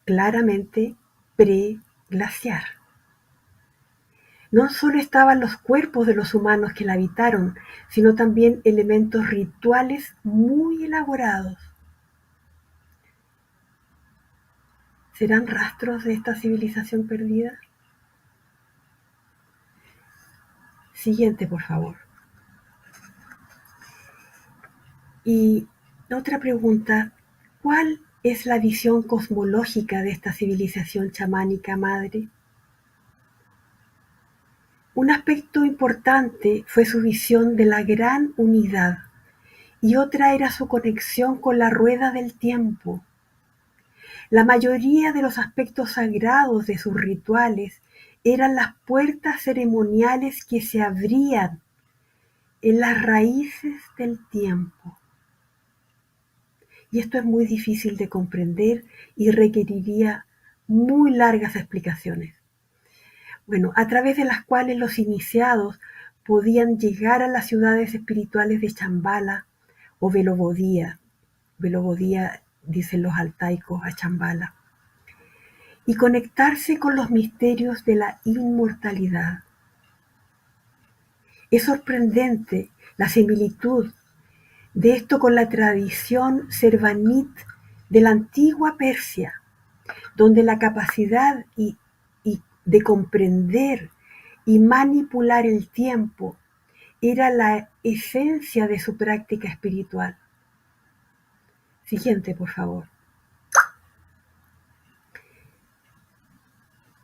S2: Claramente preglaciar. No solo estaban los cuerpos de los humanos que la habitaron, sino también elementos rituales muy elaborados. ¿Serán rastros de esta civilización perdida? Siguiente, por favor. Y otra pregunta, ¿cuál es la visión cosmológica de esta civilización chamánica madre? Un aspecto importante fue su visión de la gran unidad, y otra era su conexión con la rueda del tiempo. La mayoría de los aspectos sagrados de sus rituales eran las puertas ceremoniales que se abrían en las raíces del tiempo. Y esto es muy difícil de comprender y requeriría muy largas explicaciones. Bueno, a través de las cuales los iniciados podían llegar a las ciudades espirituales de Chambala o Velovodía. Velovodía, dicen los altaicos a Chambala. Y conectarse con los misterios de la inmortalidad. Es sorprendente la similitud de esto con la tradición servanit de la antigua Persia, donde la capacidad de comprender y manipular el tiempo era la esencia de su práctica espiritual. Siguiente, por favor.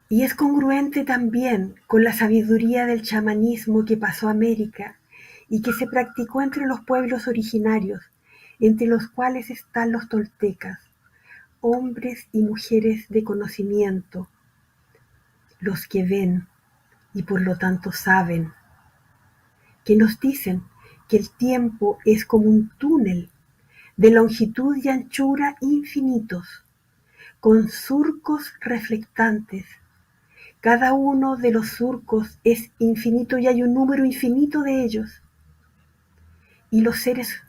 S2: Y es congruente también con la sabiduría del chamanismo que pasó a América y que se practicó entre los pueblos originarios, entre los cuales están los toltecas, hombres y mujeres de conocimiento, los que ven y por lo tanto saben, que nos dicen que el tiempo es como un túnel de longitud y anchura infinitos, con surcos reflectantes. Cada uno de los surcos es infinito y hay un número infinito de ellos. Y los seres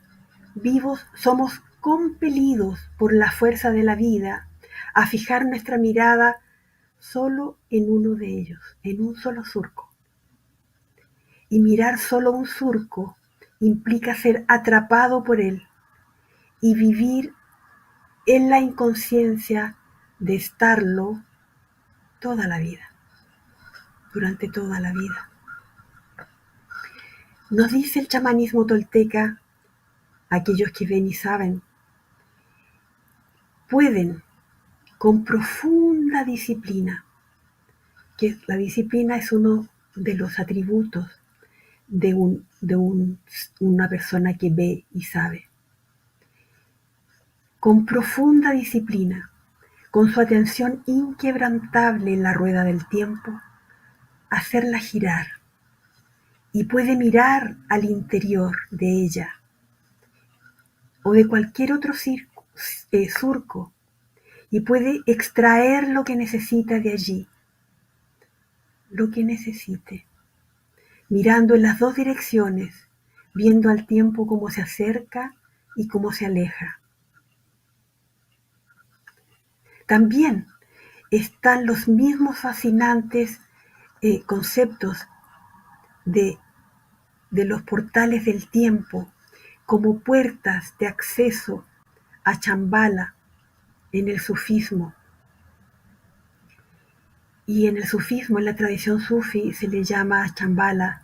S2: vivos somos compelidos por la fuerza de la vida a fijar nuestra mirada solo en uno de ellos, en un solo surco. Y mirar solo un surco implica ser atrapado por él y vivir en la inconsciencia de estarlo toda la vida, durante toda la vida. Nos dice el chamanismo tolteca, aquellos que ven y saben, pueden con profunda disciplina, que la disciplina es uno de los atributos de una persona que ve y sabe. Con profunda disciplina, con su atención inquebrantable en la rueda del tiempo, hacerla girar, y puede mirar al interior de ella o de cualquier otro surco y puede extraer lo que necesita de allí, lo que necesite, mirando en las dos direcciones, viendo al tiempo cómo se acerca y cómo se aleja. También están los mismos fascinantes conceptos de los portales del tiempo como puertas de acceso a Chambala en el sufismo. Y en el sufismo, en la tradición sufi, se le llama a Chambala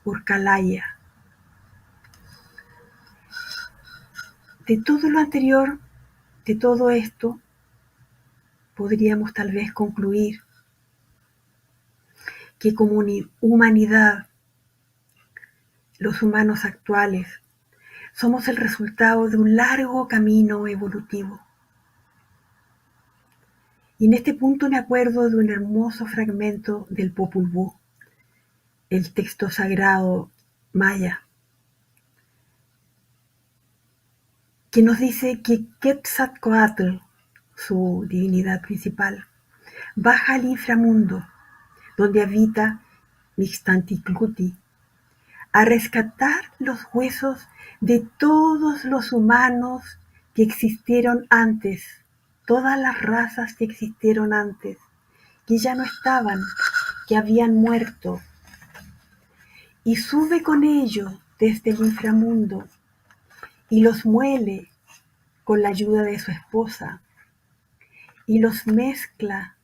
S2: Urkalaya. De todo lo anterior, de todo esto, podríamos tal vez concluir que como humanidad, los humanos actuales, somos el resultado de un largo camino evolutivo. Y en este punto me acuerdo de un hermoso fragmento del Popol Vuh, el texto sagrado maya, que nos dice que Quetzalcóatl, su divinidad principal, baja al inframundo, donde habita Mixtantitluti, a rescatar los huesos de todos los humanos que existieron antes, todas las razas que existieron antes, que ya no estaban, que habían muerto, y sube con ellos desde el inframundo y los muele con la ayuda de su esposa y los mezcla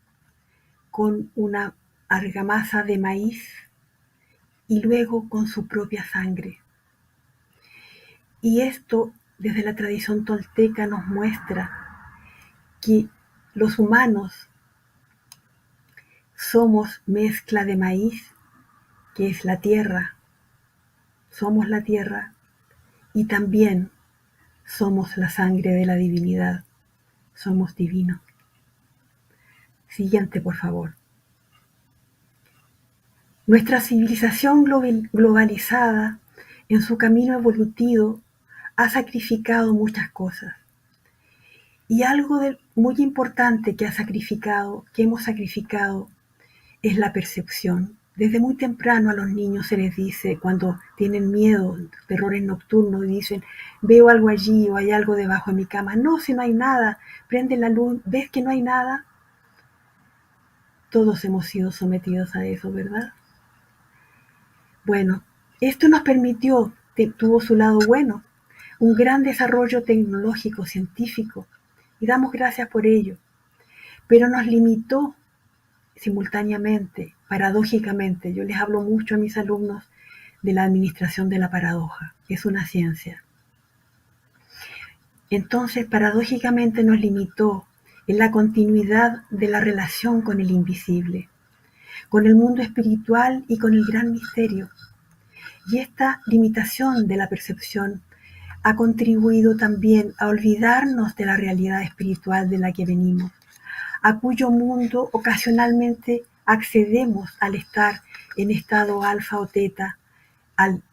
S2: con una argamasa de maíz y luego con su propia sangre. Y esto, desde la tradición tolteca, nos muestra que los humanos somos mezcla de maíz, que es la tierra, somos la tierra, y también somos la sangre de la divinidad, somos divinos. Siguiente, por favor. Nuestra civilización globalizada, en su camino evolutivo, ha sacrificado muchas cosas. Y algo muy importante que hemos sacrificado, es la percepción. Desde muy temprano a los niños se les dice, cuando tienen miedo, terrores nocturnos, dicen, veo algo allí o hay algo debajo de mi cama. No, si no hay nada, prende la luz, ¿ves que no hay nada? Todos hemos sido sometidos a eso, ¿verdad? Bueno, esto nos permitió, tuvo su lado bueno, un gran desarrollo tecnológico, científico, y damos gracias por ello, pero nos limitó simultáneamente, paradójicamente. Yo les hablo mucho a mis alumnos de la administración de la paradoja, que es una ciencia. Entonces, paradójicamente nos limitó en la continuidad de la relación con el invisible, con el mundo espiritual y con el gran misterio. Y esta limitación de la percepción ha contribuido también a olvidarnos de la realidad espiritual de la que venimos, a cuyo mundo ocasionalmente accedemos al estar en estado alfa o teta, al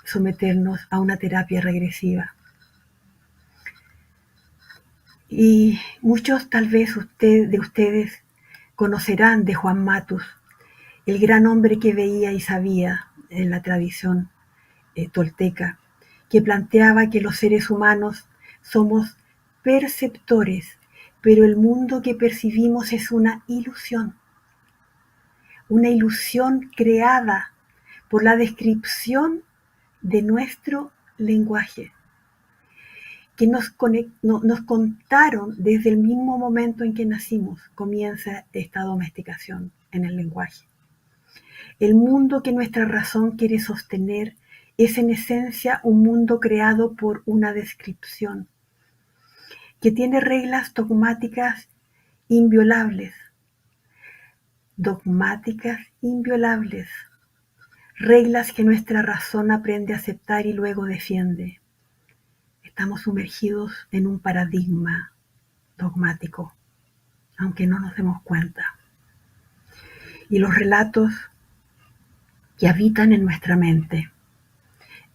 S2: someternos a una terapia regresiva. Y muchos tal vez de ustedes conocerán de Juan Matus, el gran hombre que veía y sabía en la tradición tolteca, que planteaba que los seres humanos somos perceptores, pero el mundo que percibimos es una ilusión creada por la descripción de nuestro lenguaje, que nos contaron desde el mismo momento en que nacimos, comienza esta domesticación en el lenguaje. El mundo que nuestra razón quiere sostener es en esencia un mundo creado por una descripción, que tiene reglas dogmáticas inviolables, reglas que nuestra razón aprende a aceptar y luego defiende. Estamos sumergidos en un paradigma dogmático, aunque no nos demos cuenta. Y los relatos que habitan en nuestra mente,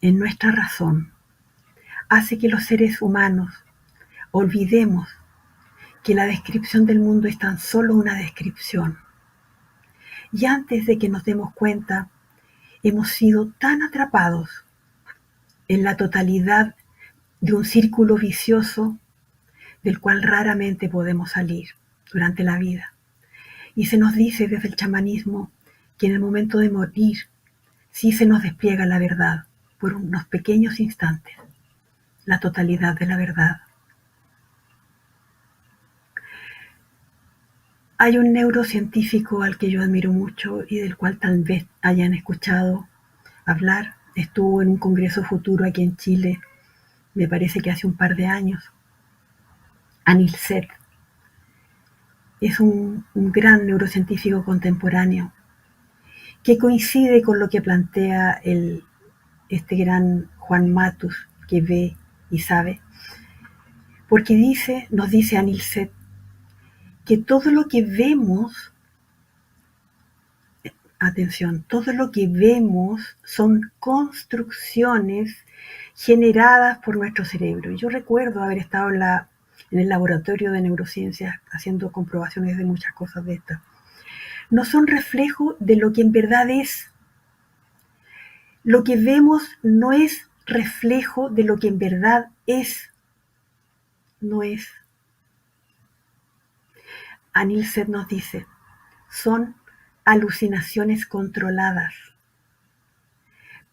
S2: en nuestra razón, hace que los seres humanos olvidemos que la descripción del mundo es tan solo una descripción. Y antes de que nos demos cuenta, hemos sido tan atrapados en la totalidad de un círculo vicioso del cual raramente podemos salir durante la vida. Y se nos dice desde el chamanismo que en el momento de morir sí se nos despliega la verdad por unos pequeños instantes, la totalidad de la verdad. Hay un neurocientífico al que yo admiro mucho y del cual tal vez hayan escuchado hablar. Estuvo en un congreso futuro aquí en Chile, me parece que hace un par de años. Anil Seth es un gran neurocientífico contemporáneo que coincide con lo que plantea este gran Juan Matus, que ve y sabe, porque nos dice Anil Seth, que todo lo que vemos, atención, todo lo que vemos son construcciones generadas por nuestro cerebro. Y yo recuerdo haber estado en el laboratorio de neurociencias haciendo comprobaciones de muchas cosas de estas. No son reflejo de lo que en verdad es. Lo que vemos no es reflejo de lo que en verdad es. No es. Anil Seth nos dice, son alucinaciones controladas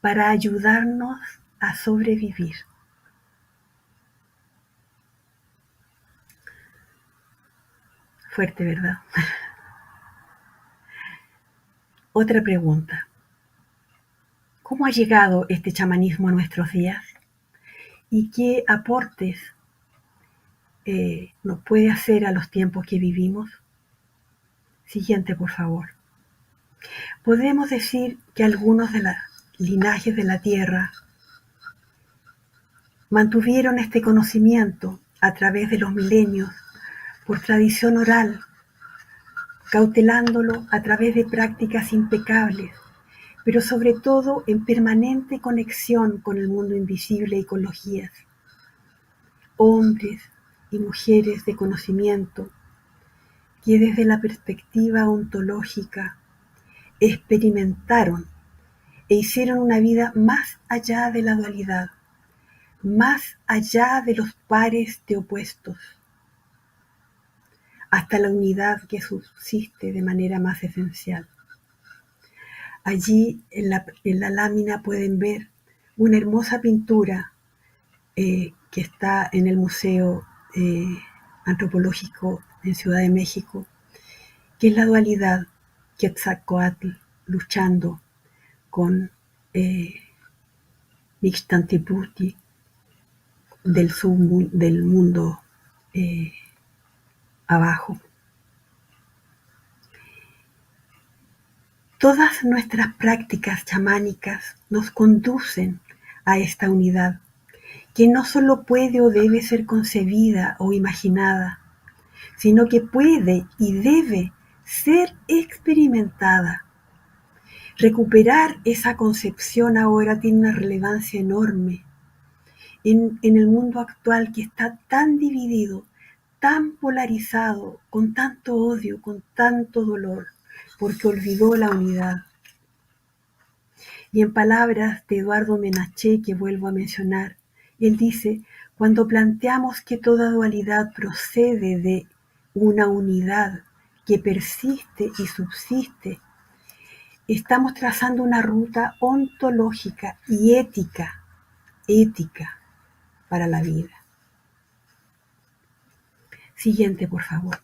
S2: para ayudarnos a sobrevivir. Fuerte, ¿verdad? Otra pregunta. ¿Cómo ha llegado este chamanismo a nuestros días? ¿Y qué aportes nos puede hacer a los tiempos que vivimos? Siguiente, por favor. Podemos decir que algunos de los linajes de la Tierra mantuvieron este conocimiento a través de los milenios por tradición oral, cautelándolo a través de prácticas impecables, pero sobre todo en permanente conexión con el mundo invisible y con los guías. Hombres y mujeres de conocimiento que desde la perspectiva ontológica experimentaron e hicieron una vida más allá de la dualidad, más allá de los pares de opuestos, hasta la unidad que subsiste de manera más esencial. Allí en la lámina pueden ver una hermosa pintura que está en el Museo Antropológico en Ciudad de México, que es la dualidad Quetzalcóatl luchando con Mixtantiputli del mundo abajo. Todas nuestras prácticas chamánicas nos conducen a esta unidad, que no solo puede o debe ser concebida o imaginada, sino que puede y debe ser experimentada. Recuperar esa concepción ahora tiene una relevancia enorme en el mundo actual que está tan dividido, tan polarizado, con tanto odio, con tanto dolor, porque olvidó la unidad. Y en palabras de Eduardo Menaché, que vuelvo a mencionar, él dice, cuando planteamos que toda dualidad procede de una unidad que persiste y subsiste, estamos trazando una ruta ontológica y ética para la vida. Siguiente, por favor.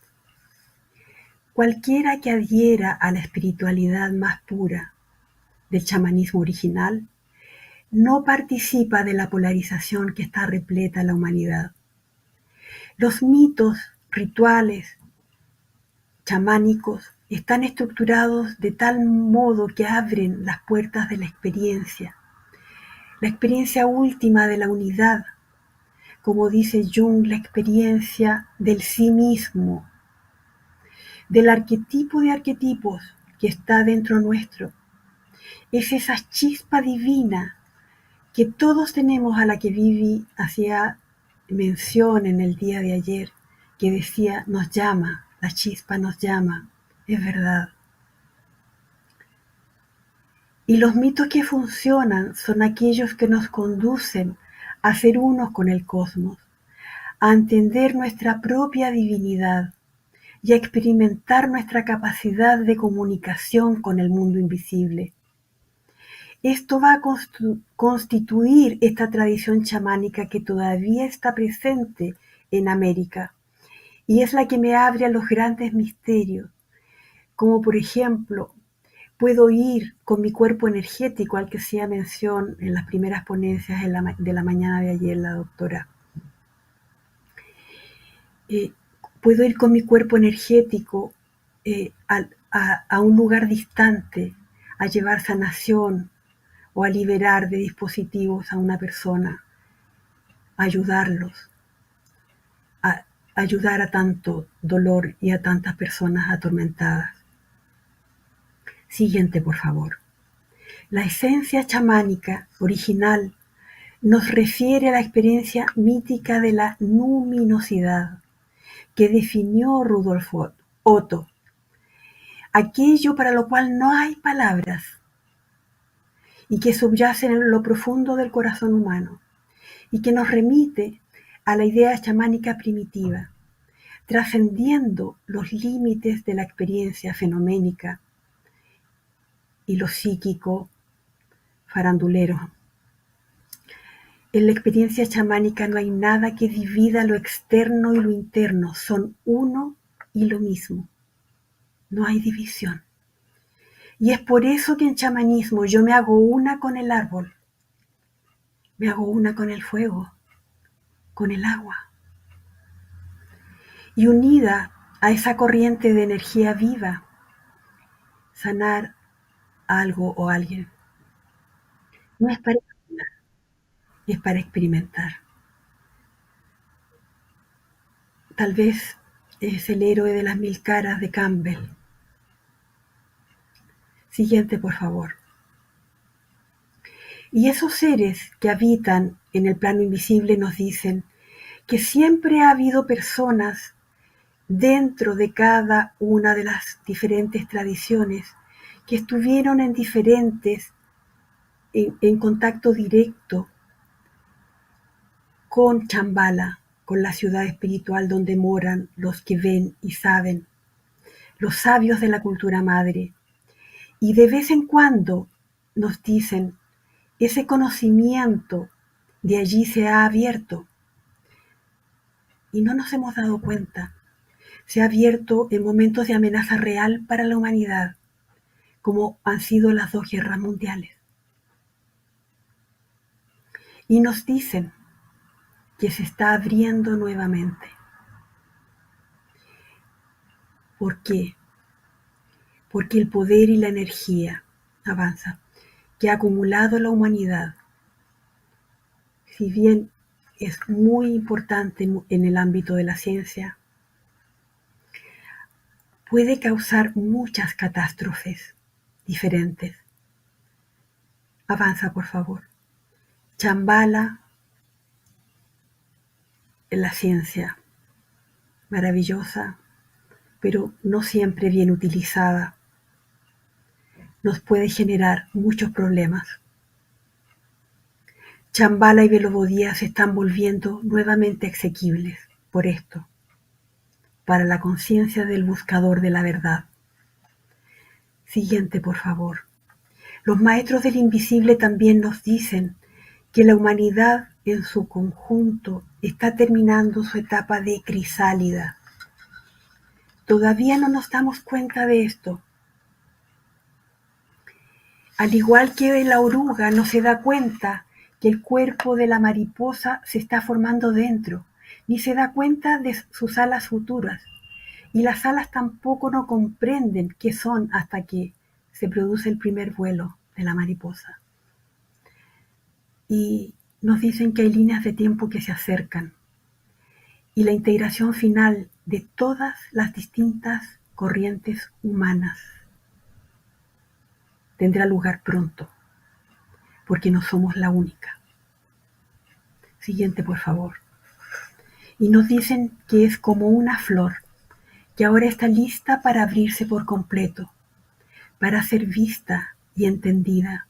S2: Cualquiera que adhiera a la espiritualidad más pura del chamanismo original no participa de la polarización que está repleta la humanidad. Los mitos, rituales chamánicos están estructurados de tal modo que abren las puertas de la experiencia última de la unidad, como dice Jung, la experiencia del sí mismo, del arquetipo de arquetipos que está dentro nuestro. Es esa chispa divina que todos tenemos, a la que Vivi hacía mención en el día de ayer, que decía, nos llama, la chispa nos llama, es verdad. Y los mitos que funcionan son aquellos que nos conducen a ser unos con el cosmos, a entender nuestra propia divinidad y a experimentar nuestra capacidad de comunicación con el mundo invisible. Esto va a constituir esta tradición chamánica que todavía está presente en América y es la que me abre a los grandes misterios, como por ejemplo, puedo ir con mi cuerpo energético, al que hacía mención en las primeras ponencias de la mañana de ayer la doctora. Puedo ir con mi cuerpo energético a un lugar distante, a llevar sanación o a liberar de dispositivos a una persona, a ayudarlos, ayudar a tanto dolor y a tantas personas atormentadas. Siguiente, por favor. La esencia chamánica original nos refiere a la experiencia mítica de la luminosidad que definió Rudolf Otto, aquello para lo cual no hay palabras y que subyace en lo profundo del corazón humano y que nos remite a la idea chamánica primitiva, trascendiendo los límites de la experiencia fenoménica y lo psíquico farandulero. En la experiencia chamánica no hay nada que divida lo externo y lo interno, son uno y lo mismo. No hay división. Y es por eso que en chamanismo yo me hago una con el árbol, me hago una con el fuego, con el agua. Y unida a esa corriente de energía viva, sanar algo o alguien. No es para imaginar, es para experimentar. Tal vez es el héroe de las 1000 caras de Campbell. Siguiente, por favor. Y esos seres que habitan en el plano invisible nos dicen que siempre ha habido personas dentro de cada una de las diferentes tradiciones que estuvieron en contacto directo con Chambala, con la ciudad espiritual donde moran los que ven y saben, los sabios de la cultura madre. Y de vez en cuando nos dicen, ese conocimiento de allí se ha abierto y no nos hemos dado cuenta. Se ha abierto en momentos de amenaza real para la humanidad, como han sido las 2 guerras mundiales. Y nos dicen que se está abriendo nuevamente. ¿Por qué? Porque el poder y la energía avanza, que ha acumulado la humanidad, si bien es muy importante en el ámbito de la ciencia, puede causar muchas catástrofes diferentes. Avanza, por favor. Chambala en la ciencia, maravillosa, pero no siempre bien utilizada, nos puede generar muchos problemas. Chambala y Belobodía se están volviendo nuevamente exequibles por esto, para la conciencia del buscador de la verdad. Siguiente, por favor. Los maestros del invisible también nos dicen que la humanidad en su conjunto está terminando su etapa de crisálida. Todavía no nos damos cuenta de esto. Al igual que la oruga no se da cuenta que el cuerpo de la mariposa se está formando dentro, ni se da cuenta de sus alas futuras. Y las alas tampoco no comprenden qué son hasta que se produce el primer vuelo de la mariposa. Y nos dicen que hay líneas de tiempo que se acercan. Y la integración final de todas las distintas corrientes humanas tendrá lugar pronto, porque no somos la única. Siguiente, por favor. Y nos dicen que es como una flor, que ahora está lista para abrirse por completo, para ser vista y entendida.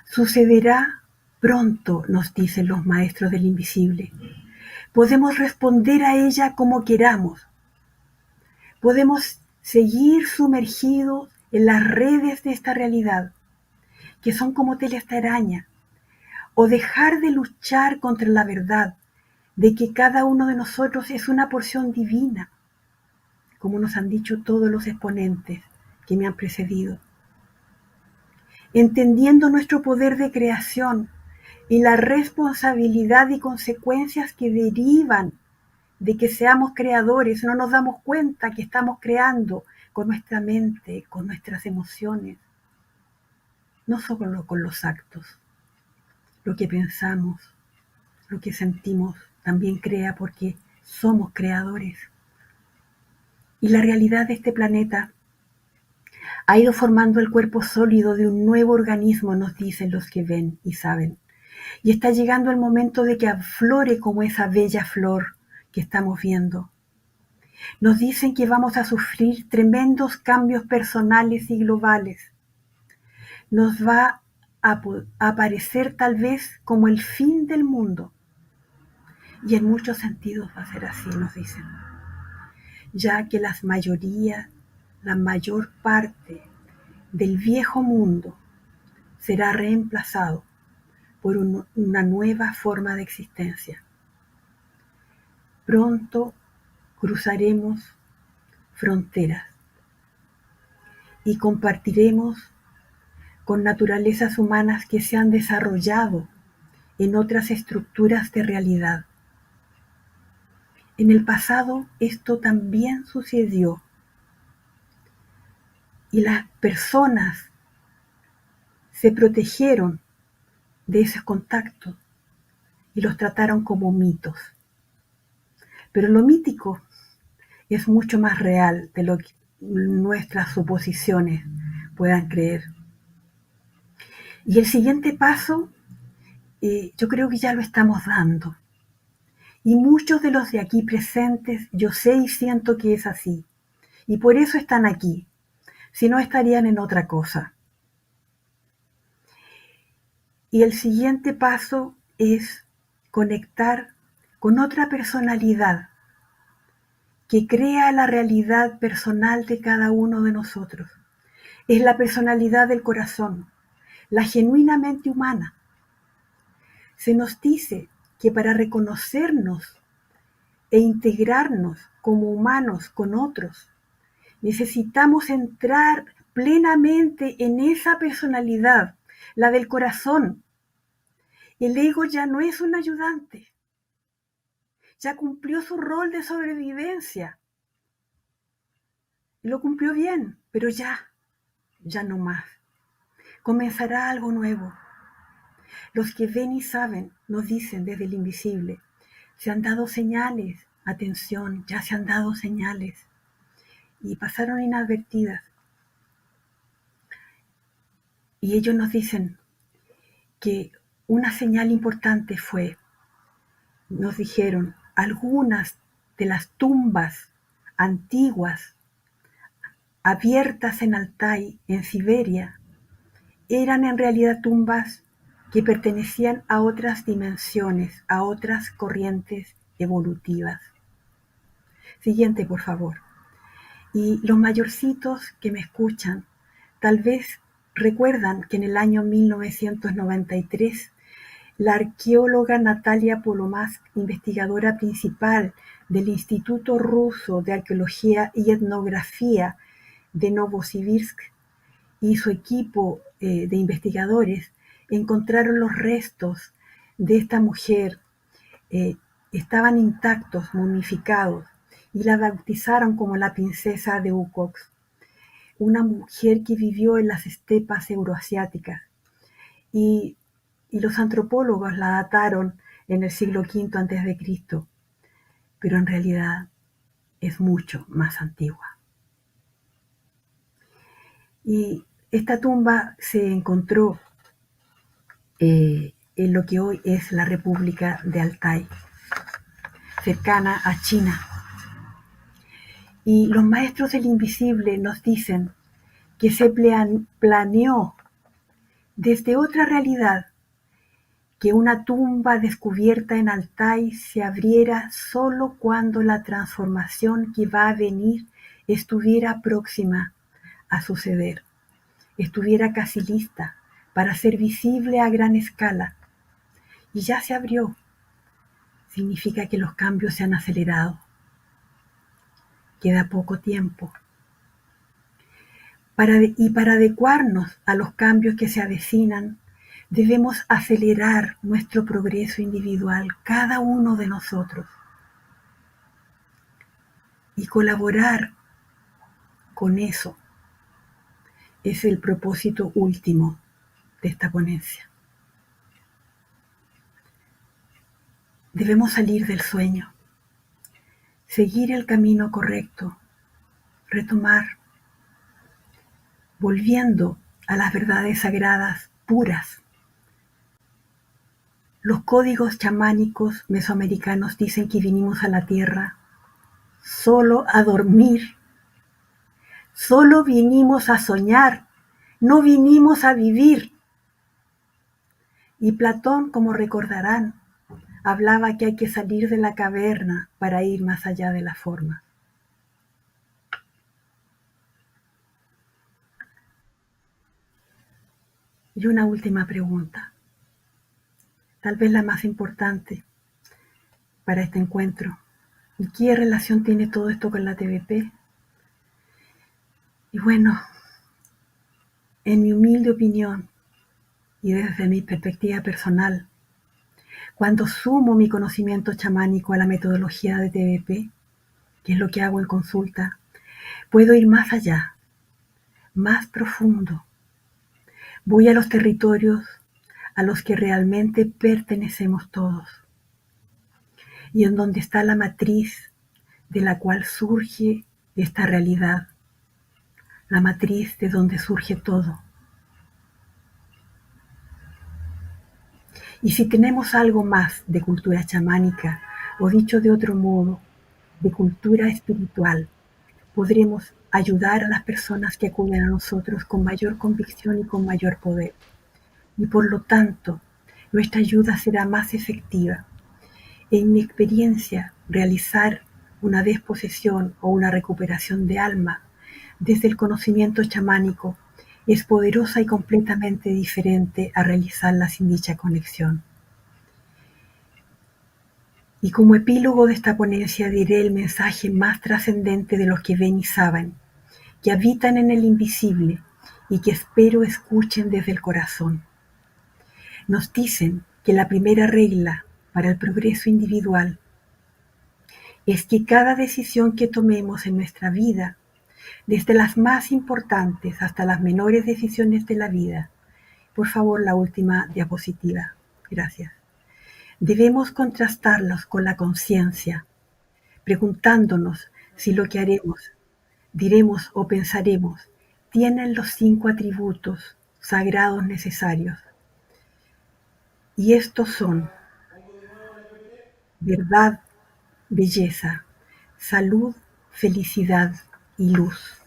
S2: Sucederá pronto, nos dicen los maestros del invisible. Podemos responder a ella como queramos. Podemos seguir sumergidos en las redes de esta realidad, que son como telas de araña, o dejar de luchar contra la verdad de que cada uno de nosotros es una porción divina, como nos han dicho todos los exponentes que me han precedido. Entendiendo nuestro poder de creación y la responsabilidad y consecuencias que derivan de que seamos creadores, no nos damos cuenta que estamos creando con nuestra mente, con nuestras emociones, no solo con los actos. Lo que pensamos, lo que sentimos, también crea porque somos creadores. Y la realidad de este planeta ha ido formando el cuerpo sólido de un nuevo organismo, nos dicen los que ven y saben. Y está llegando el momento de que aflore como esa bella flor que estamos viendo. Nos dicen que vamos a sufrir tremendos cambios personales y globales. Nos va a aparecer tal vez como el fin del mundo. Y en muchos sentidos va a ser así, nos dicen. Ya que la mayor parte del viejo mundo será reemplazado por una nueva forma de existencia. Pronto cruzaremos fronteras y compartiremos con naturalezas humanas que se han desarrollado en otras estructuras de realidad. En el pasado esto también sucedió y las personas se protegieron de esos contactos y los trataron como mitos. Pero lo mítico es mucho más real de lo que nuestras suposiciones puedan creer. Y el siguiente paso, yo creo que ya lo estamos dando. Y muchos de los de aquí presentes, yo sé y siento que es así. Y por eso están aquí. Si no, estarían en otra cosa. Y el siguiente paso es conectar con otra personalidad que crea la realidad personal de cada uno de nosotros. Es la personalidad del corazón, la genuinamente humana. Se nos dice que para reconocernos e integrarnos como humanos con otros, necesitamos entrar plenamente en esa personalidad, la del corazón. El ego ya no es un ayudante, ya cumplió su rol de sobrevivencia. Lo cumplió bien, pero ya no más. Comenzará algo nuevo. Los que ven y saben nos dicen desde el invisible, se han dado señales, atención, ya se han dado señales y pasaron inadvertidas. Y ellos nos dicen que una señal importante fue, nos dijeron, algunas de las tumbas antiguas abiertas en Altai, en Siberia, eran en realidad tumbas que pertenecían a otras dimensiones, a otras corrientes evolutivas. Siguiente, por favor. Y los mayorcitos que me escuchan, tal vez recuerdan que en el año 1993, la arqueóloga Natalia Polomask, investigadora principal del Instituto Ruso de Arqueología y Etnografía de Novosibirsk, y su equipo de investigadores encontraron los restos de esta mujer. Estaban intactos, momificados, y la bautizaron como la princesa de Ukoks, una mujer que vivió en las estepas euroasiáticas. Y los antropólogos la dataron en el siglo V a.C., pero en realidad es mucho más antigua. Y esta tumba se encontró en lo que hoy es la República de Altai, cercana a China. Y los maestros del invisible nos dicen que se planeó desde otra realidad que una tumba descubierta en Altai se abriera solo cuando la transformación que va a venir estuviera próxima a suceder, estuviera casi lista para ser visible a gran escala. Y ya se abrió. Significa que los cambios se han acelerado. Queda poco tiempo. Para adecuarnos a los cambios que se avecinan, debemos acelerar nuestro progreso individual, cada uno de nosotros, y colaborar con eso. Es el propósito último de esta ponencia. Debemos salir del sueño. seguir el camino correcto, retomar, volviendo a las verdades sagradas puras. Los códigos chamánicos mesoamericanos dicen que vinimos a la tierra solo a dormir, solo vinimos a soñar, no vinimos a vivir. Y Platón, como recordarán, hablaba que hay que salir de la caverna para ir más allá de la forma. Y una última pregunta, tal vez la más importante para este encuentro. ¿Y qué relación tiene todo esto con la TVP? Y bueno, en mi humilde opinión y desde mi perspectiva personal, cuando sumo mi conocimiento chamánico a la metodología de TVP, que es lo que hago en consulta, puedo ir más allá, más profundo. Voy a los territorios a los que realmente pertenecemos todos y en donde está la matriz de la cual surge esta realidad, la matriz de donde surge todo. Y si tenemos algo más de cultura chamánica, o dicho de otro modo, de cultura espiritual, podremos ayudar a las personas que acuden a nosotros con mayor convicción y con mayor poder. Y por lo tanto, nuestra ayuda será más efectiva. En mi experiencia, realizar una desposesión o una recuperación de alma desde el conocimiento chamánico es poderosa y completamente diferente a realizarla sin dicha conexión. Y como epílogo de esta ponencia diré el mensaje más trascendente de los que ven y saben, que habitan en el invisible y que espero escuchen desde el corazón. Nos dicen que la primera regla para el progreso individual es que cada decisión que tomemos en nuestra vida, desde las más importantes hasta las menores decisiones de la vida, por favor, la última diapositiva, gracias, debemos contrastarlos con la conciencia, preguntándonos si lo que haremos, diremos o pensaremos tienen los 5 atributos sagrados necesarios. Y estos son verdad, belleza, salud, felicidad y luz.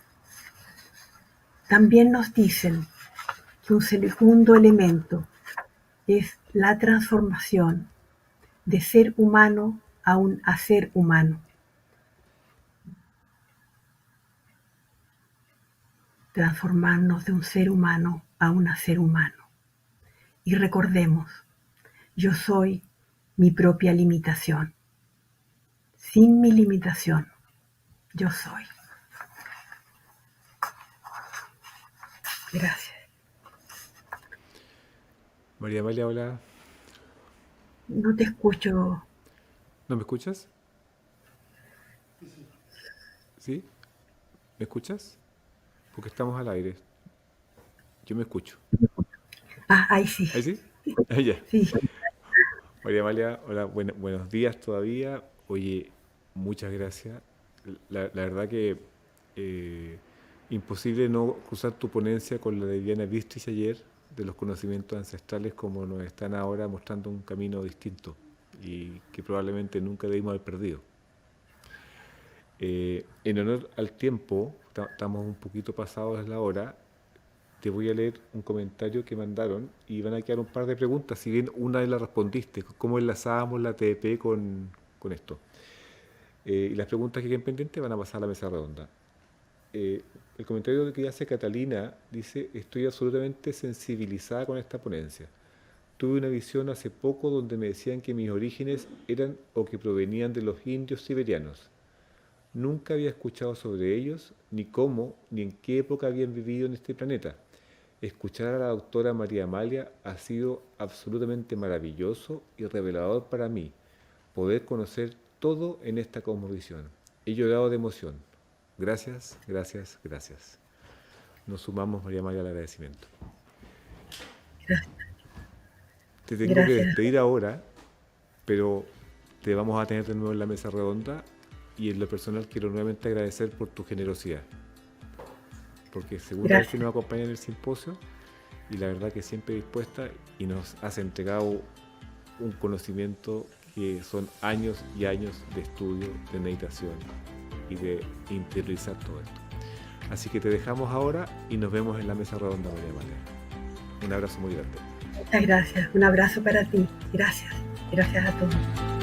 S2: También nos dicen que un segundo elemento es la transformación de ser humano a un hacer humano. Transformarnos de un ser humano a un hacer humano. Y recordemos, yo soy mi propia limitación. Sin mi limitación, yo soy. Gracias.
S3: María Amalia, hola.
S2: No te escucho.
S3: ¿No me escuchas? ¿Sí? ¿Me escuchas? Porque estamos al aire. Yo me escucho.
S2: Ah, ahí sí.
S3: ¿Ahí sí? Ahí ya.
S2: Sí.
S3: María Amalia, hola, buenos días todavía. Oye, muchas gracias. La verdad que imposible no cruzar tu ponencia con la de Diana Bistris ayer, de los conocimientos ancestrales, como nos están ahora mostrando un camino distinto y que probablemente nunca debimos haber perdido. En honor al tiempo, estamos un poquito pasados de la hora, te voy a leer un comentario que mandaron y van a quedar un par de preguntas, si bien una de las respondiste, cómo enlazábamos la TDP con esto. Y las preguntas que queden pendientes van a pasar a la mesa redonda. El comentario que hace Catalina dice: estoy absolutamente sensibilizada con esta ponencia. Tuve una visión hace poco donde me decían que mis orígenes eran o que provenían de los indios siberianos. Nunca había escuchado sobre ellos, ni cómo, ni en qué época habían vivido en este planeta. Escuchar a la doctora María Amalia ha sido absolutamente maravilloso y revelador para mí, poder conocer todo en esta cosmovisión. He llorado de emoción. Gracias, gracias, gracias. Nos sumamos, María Amalia, al agradecimiento. Te tengo que
S2: Gracias.
S3: despedir ahora, pero te vamos a tener de nuevo en la mesa redonda y en lo personal quiero nuevamente agradecer por tu generosidad, porque segunda vez que nos acompaña en el simposio y la verdad que siempre dispuesta y nos has entregado un conocimiento que son años y años de estudio, de meditación y de interiorizar todo esto. Así que te dejamos ahora y nos vemos en la mesa redonda, María Amalea. Un abrazo muy grande.
S2: Muchas gracias. Un abrazo para ti. Gracias. Gracias a todos.